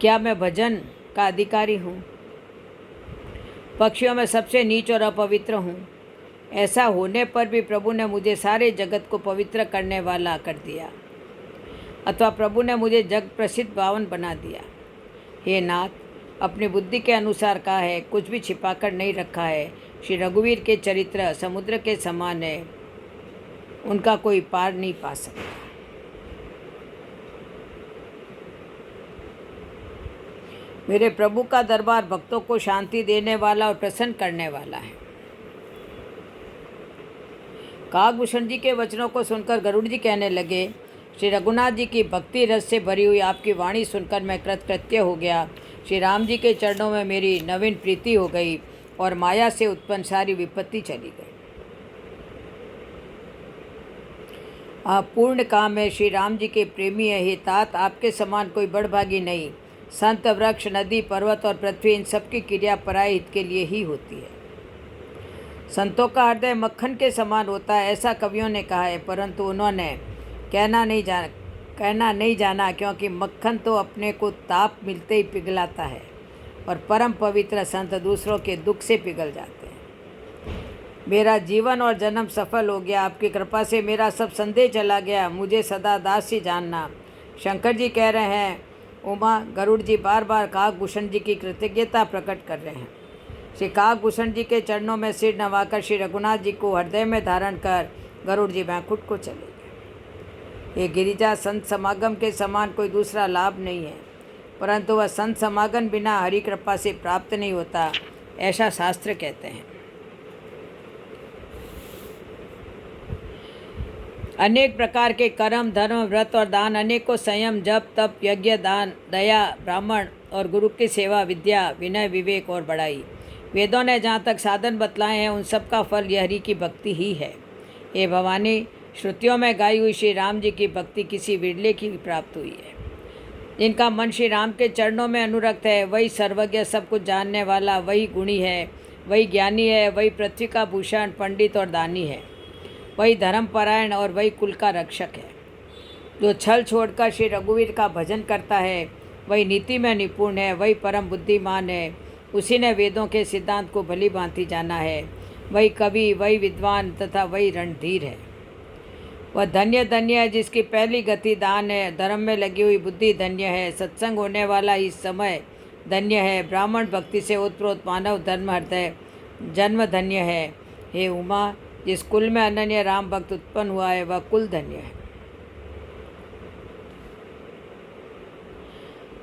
क्या मैं भजन का अधिकारी हूँ? पक्षियों में सबसे नीच और अपवित्र हूँ। ऐसा होने पर भी प्रभु ने मुझे सारे जगत को पवित्र करने वाला कर दिया, अथवा प्रभु ने मुझे जग प्रसिद्ध पावन बना दिया। हे नाथ, अपनी बुद्धि के अनुसार कहा है, कुछ भी छिपाकर नहीं रखा है। श्री रघुवीर के चरित्र समुद्र के समान है, उनका कोई पार नहीं पा सकता। मेरे प्रभु का दरबार भक्तों को शांति देने वाला और प्रसन्न करने वाला है। काकभूषण जी के वचनों को सुनकर गरुड़ जी कहने लगे, श्री रघुनाथ जी की भक्ति रस से भरी हुई आपकी वाणी सुनकर मैं कृतकृत्य हो गया। श्री राम जी के चरणों में मेरी नवीन प्रीति हो गई और माया से उत्पन्न सारी विपत्ति चली गई। आप पूर्ण काम है, श्री राम जी के प्रेमी है। हे तात, आपके समान कोई बड़भागी नहीं। संत, वृक्ष, नदी, पर्वत और पृथ्वी, इन सबकी क्रिया पराय हित के लिए ही होती है। संतों का हृदय मक्खन के समान होता है, ऐसा कवियों ने कहा है, परंतु उन्होंने कहना नहीं जाना, क्योंकि मक्खन तो अपने को ताप मिलते ही पिघलाता है और परम पवित्र संत दूसरों के दुख से पिघल जाते हैं। मेरा जीवन और जन्म सफल हो गया। आपकी कृपा से मेरा सब संदेह चला गया। मुझे सदा दास ही जानना। शंकर जी कह रहे हैं। उमा, गरुड़ जी बार बार काकभूषण जी की कृतज्ञता प्रकट कर रहे हैं। श्री काकभूषण जी के चरणों में सिर नवाकर श्री रघुनाथ जी को हृदय में धारण कर गरुड़ जी बैकुंठ को चले गए। ये गिरिजा संत समागम के समान कोई दूसरा लाभ नहीं है, परंतु वह संत समागम बिना हरि कृपा से प्राप्त नहीं होता, ऐसा शास्त्र कहते हैं। अनेक प्रकार के कर्म, धर्म, व्रत और दान, अनेकों संयम, जप, तप, यज्ञ, दान, दया, ब्राह्मण और गुरु की सेवा, विद्या, विनय, विवेक और बड़ाई, वेदों ने जहाँ तक साधन बतलाए हैं, उन सब का फल यह हरि की भक्ति ही है। हे भवानी, श्रुतियों में गाई हुई श्री राम जी की भक्ति किसी विरले की प्राप्त हुई है। जिनका मन श्री राम के चरणों में अनुरक्त है, वही सर्वज्ञ, सब कुछ जानने वाला, वही गुणी है, वही ज्ञानी है, वही पृथ्वी का भूषण, पंडित और दानी है, वही धर्मपरायण और वही कुल का रक्षक है। जो छल छोड़कर श्री रघुवीर का भजन करता है, वही नीति में निपुण है, वही परम बुद्धिमान है। उसी ने वेदों के सिद्धांत को भली भांति जाना है। वही कवि, वही विद्वान तथा वही रणधीर है। वह धन्य धन्य है जिसकी पहली गति दान है। धर्म में लगी हुई बुद्धि धन्य है। सत्संग होने वाला इस समय धन्य है। ब्राह्मण भक्ति से उत्प्रोत मानव धर्म हृदय जन्म धन्य है। हे उमा, जिस कुल में अनन्य राम भक्त उत्पन्न हुआ है, वह कुल धन्य है।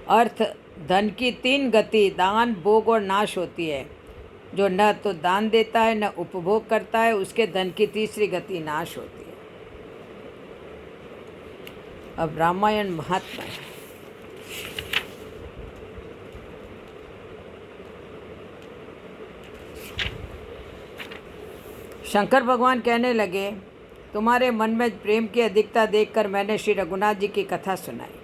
अर्थ, धन की 3 गति दान, भोग और नाश होती है। जो न तो दान देता है न उपभोग करता है, उसके धन की तीसरी गति नाश होती है। अब रामायण महात्मा है। शंकर भगवान कहने लगे, तुम्हारे मन में प्रेम की अधिकता देखकर मैंने श्री रघुनाथ जी की कथा सुनाई।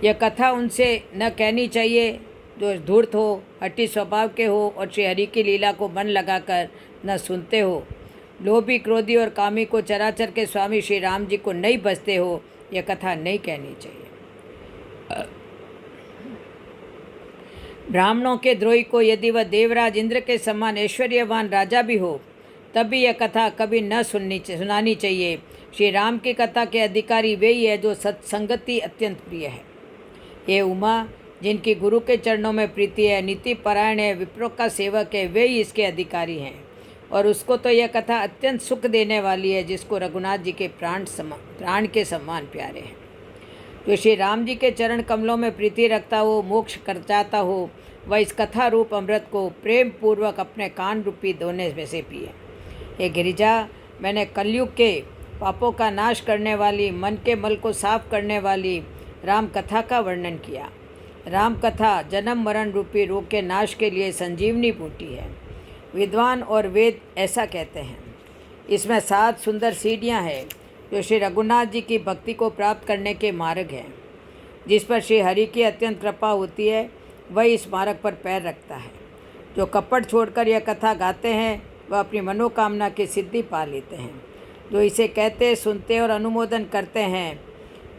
यह कथा उनसे न कहनी चाहिए जो धूर्त हो, हठी स्वभाव के हो और श्री हरि की लीला को मन लगाकर न सुनते हो, लोभी, क्रोधी और कामी को चराचर के स्वामी श्री राम जी को नहीं बसते हो। यह कथा नहीं कहनी चाहिए। ब्राह्मणों के द्रोही को यदि वह देवराज इंद्र के समान ऐश्वर्यवान राजा भी हो, तब भी यह कथा कभी न सुनानी चाहिए। श्री राम की कथा के अधिकारी वे ही है जो सत्संगति अत्यंत प्रिय है। ये उमा, जिनकी गुरु के चरणों में प्रीति है, नीति परायण है, विप्रों का सेवक है, वे ही इसके अधिकारी हैं। और उसको तो यह कथा अत्यंत सुख देने वाली है, जिसको रघुनाथ जी के प्राण के समान प्यारे हैं। जो श्री राम जी के चरण कमलों में प्रीति रखता हो, मोक्ष कर जाता हो, वह इस कथा रूप अमृत को प्रेम पूर्वक अपने कान रूपी दोने में से पिए। ये गिरिजा, मैंने कलयुग के पापों का नाश करने वाली, मन के मल को साफ करने वाली राम कथा का वर्णन किया। राम कथा जन्म मरण रूपी रोग के नाश के लिए संजीवनी बूटी है। विद्वान और वेद ऐसा कहते हैं। इसमें 7 सुंदर सीढ़ियाँ हैं जो श्री रघुनाथ जी की भक्ति को प्राप्त करने के मार्ग हैं। जिस पर श्री हरि की अत्यंत कृपा होती है, वही इस मार्ग पर पैर रखता है। जो कपट छोड़कर यह कथा गाते हैं, वह अपनी मनोकामना की सिद्धि पा लेते हैं। जो इसे कहते, सुनते और अनुमोदन करते हैं,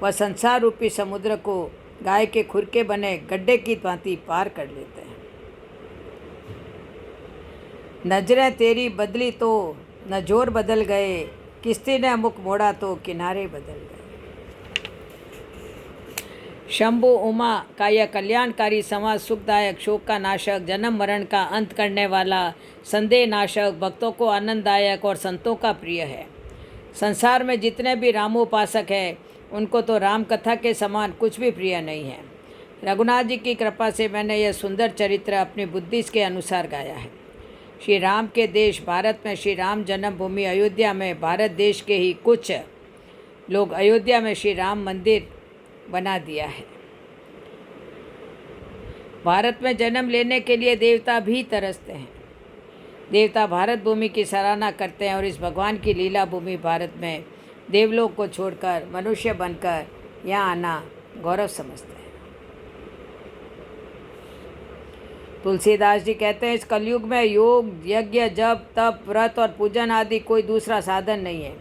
वह संसार रूपी समुद्र को गाय के खुर के बने गड्ढे की भांति पार कर लेते हैं। नजरें तेरी बदली तो नजोर बदल गए, किश्ती ने मुख मोड़ा तो किनारे बदल गए। शंभु उमा का यह कल्याणकारी समाज सुखदायक, शोक का नाशक, जन्म मरण का अंत करने वाला, संदेह नाशक, भक्तों को आनंददायक और संतों का प्रिय है। संसार में जितने भी रामोपासक हैं, उनको तो राम कथा के समान कुछ भी प्रिय नहीं है। रघुनाथ जी की कृपा से मैंने यह सुंदर चरित्र अपनी बुद्धि के अनुसार गाया है। श्री राम के देश भारत में, श्री राम जन्मभूमि अयोध्या में, भारत देश के ही कुछ लोग अयोध्या में श्री राम मंदिर बना दिया है। भारत में जन्म लेने के लिए देवता भी तरसते हैं। देवता भारत भूमि की सराहना करते हैं और इस भगवान की लीला भूमि भारत में देवलोक को छोड़कर मनुष्य बनकर यहाँ आना गौरव समझते हैं। तुलसीदास जी कहते हैं, इस कलयुग में योग, यज्ञ, जप, तप, व्रत और पूजन आदि कोई दूसरा साधन नहीं है।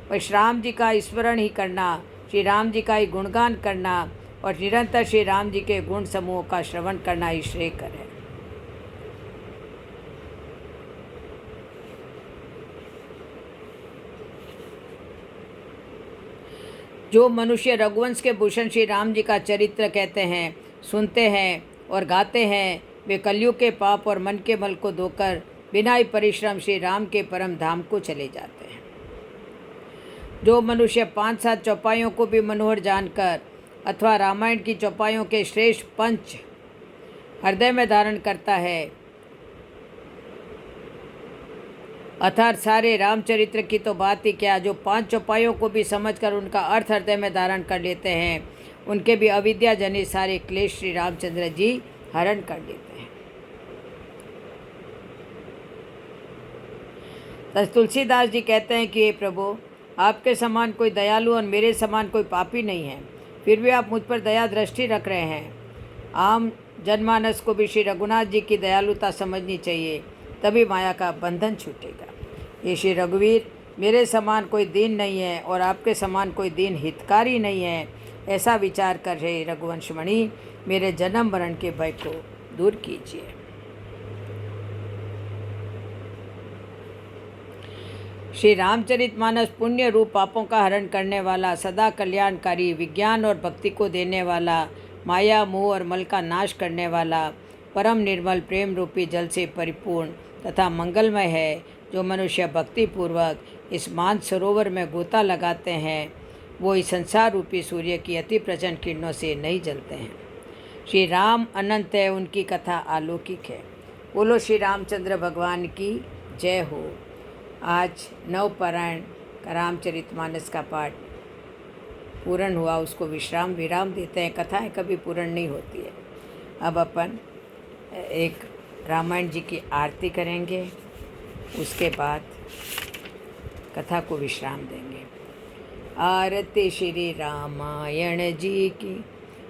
पर श्री राम जी का स्मरण ही करना, श्री राम जी का ही गुणगान करना और निरंतर श्री राम जी के गुण समूहों का श्रवण करना ही श्रेयकर है। जो मनुष्य रघुवंश के भूषण श्री राम जी का चरित्र कहते हैं, सुनते हैं और गाते हैं, वे कलयुग के पाप और मन के मल को धोकर बिना ही परिश्रम श्री राम के परम धाम को चले जाते हैं। जो मनुष्य 5-7 चौपाइयों को भी मनोहर जानकर अथवा रामायण की चौपाइयों के श्रेष्ठ पंच हृदय में धारण करता है, अर्थात सारे रामचरित्र की तो बात ही क्या, जो 5 चौपाइयों को भी समझकर उनका अर्थ हृदय में धारण कर लेते हैं, उनके भी अविद्या जनित सारे क्लेश श्री रामचंद्र जी हरण कर देते हैं। तुलसीदास जी कहते हैं कि हे प्रभु, आपके समान कोई दयालु और मेरे समान कोई पापी नहीं है, फिर भी आप मुझ पर दया दृष्टि रख रहे हैं। आम जनमानस को भी श्री रघुनाथ जी की दयालुता समझनी चाहिए, तभी माया का बंधन छूटेगा। ये श्री रघुवीर, मेरे समान कोई दीन नहीं है और आपके समान कोई दीन हितकारी नहीं है, ऐसा विचार कर रहे रघुवंशमणि, मेरे जन्म मरण के भय को दूर कीजिए। श्री रामचरितमानस पुण्य रूप पापों का हरण करने वाला, सदा कल्याणकारी, विज्ञान और भक्ति को देने वाला, माया मोह और मल का नाश करने वाला, परम निर्मल प्रेम रूपी जल से परिपूर्ण तथा मंगलमय है। जो मनुष्य भक्ति पूर्वक इस मान सरोवर में गोता लगाते हैं, वो इस संसार रूपी सूर्य की अति प्रचंड किरणों से नहीं जलते हैं। श्री राम अनंत है, उनकी कथा अलौकिक है। बोलो श्री रामचंद्र भगवान की जय हो। आज नवपारायण का रामचरितमानस का पाठ पूर्ण हुआ, उसको विराम देते हैं। कथाएं कभी पूर्ण नहीं होती है। अब अपन एक रामायण जी की आरती करेंगे, उसके बाद कथा को विश्राम देंगे। आरती श्री रामायण जी की,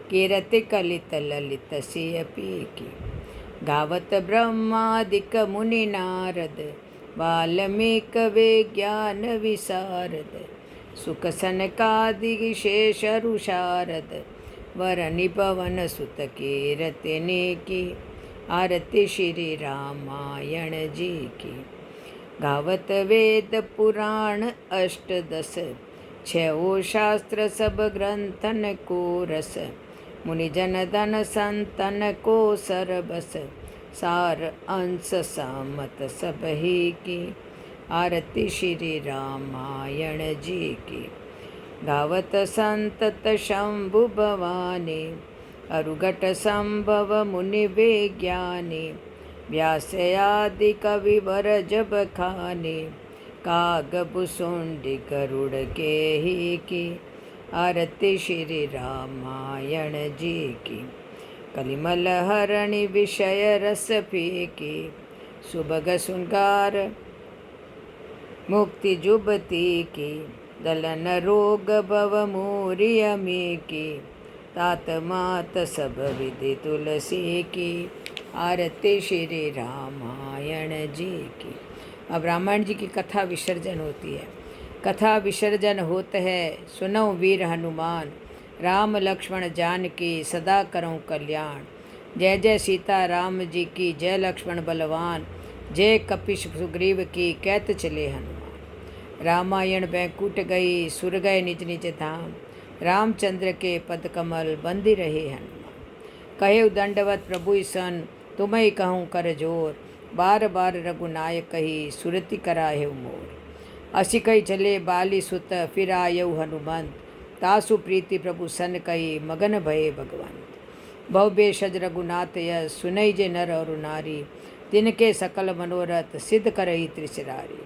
कीरति कलित ललित सियपी की, गावत ब्रह्मादिक मुनि नारद, वाल्मीक विज्ञान विशारद, सुख सनकादि शेष ऋषारद, वरनि पवन सुत कीरति ने की। आरती श्री रामायण जी की। गावत वेद पुराण अष्टदश, 6 शास्त्र सब ग्रंथन को रस, मुनि जन धन संतन को सरबस, सार अंश सामत सब ही की। आरती श्री रामायण जी की। गावत संतत शंभु भवानी, अरुघट संभव मुनि विज्ञानी, व्यास आदि कविवर जब खानी, कागभुसुंडी गरुड़ के ही की। आरती श्री रामायण जी की। कलिमल हरणि विषय रस फीकी, सुभग श्रृंगार मुक्ति जुबती की, दलन रोग भव मूरी अमी की, तात मात सब विधि तुलसी की। आरती श्री रामायण जी की। अब रामायण जी की कथा विसर्जन होती है। कथा विसर्जन होते है, सुनो वीर हनुमान, राम लक्ष्मण जानकी सदा करो कल्याण। जय जय सीता राम जी की, जय लक्ष्मण बलवान, जय कपिश सुग्रीव की, कहत चले हनुमान। रामायण बैकुंठ गई, सुर गए निज निज धाम, रामचंद्र के पद कमल बंदी रहे हनुमान। कहे दंडवत प्रभु सन, तुम्हें कहूँ कर जोर, बार बार रघुनायक कही, सुरति कराहे मोर। असी कही चले बाली सुत, फिर आयऊ हनुमंत, तासु प्रीति प्रभु सन कही, मगन भये भगवंत। बहु बेशज रघुनाथ यश, सुनई जे नर और नारी, तिनके सकल मनोरथ सिद्ध करई त्रिशिरारी।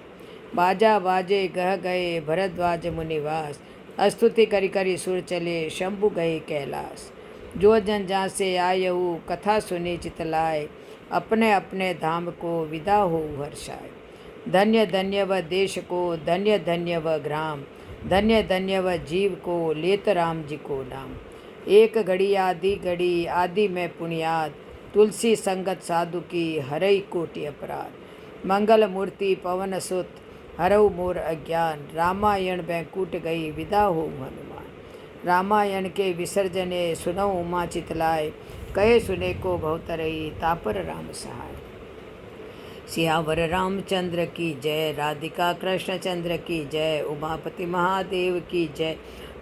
बाजा बाजे गह गए, भरद्वाज मुनिवास, स्तुति करी करी सुर चले शंभु गए कैलाश। जो जन जहाँ से आयऊ कथा सुनी चितलाए, अपने अपने धाम को विदा हो हर्षाए। धन्य धन्य व देश को, धन्य धन्य व ग्राम, धन्य धन्य व जीव को, लेत राम जी को नाम। एक घड़ी आदि में पुण्याद, तुलसी संगत साधु की हरई कोटि अपराध। मंगल मूर्ति पवन सुत हरऊ मोर अज्ञान, रामायण बैकुंठ गई विदा हो हनुमान। रामायण के विसर्जने सुनऊ उमा चितलाय, कहे सुने को भवतरई तापर राम सहाय। सियावर रामचंद्र की जय, राधिका कृष्ण चंद्र की जय, उमापति महादेव की जय,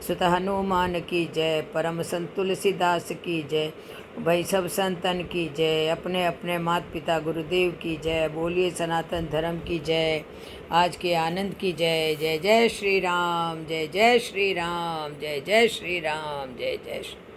सुत हनुमान की जय, परम संत तुलसीदास की जय, भाई सब संतन की जय, अपने अपने माता पिता गुरुदेव की जय। बोलिए सनातन धर्म की जय, आज के आनंद की जय। जय जय श्री राम, जय जय श्री राम, जय जय श्री राम, जय जय श्री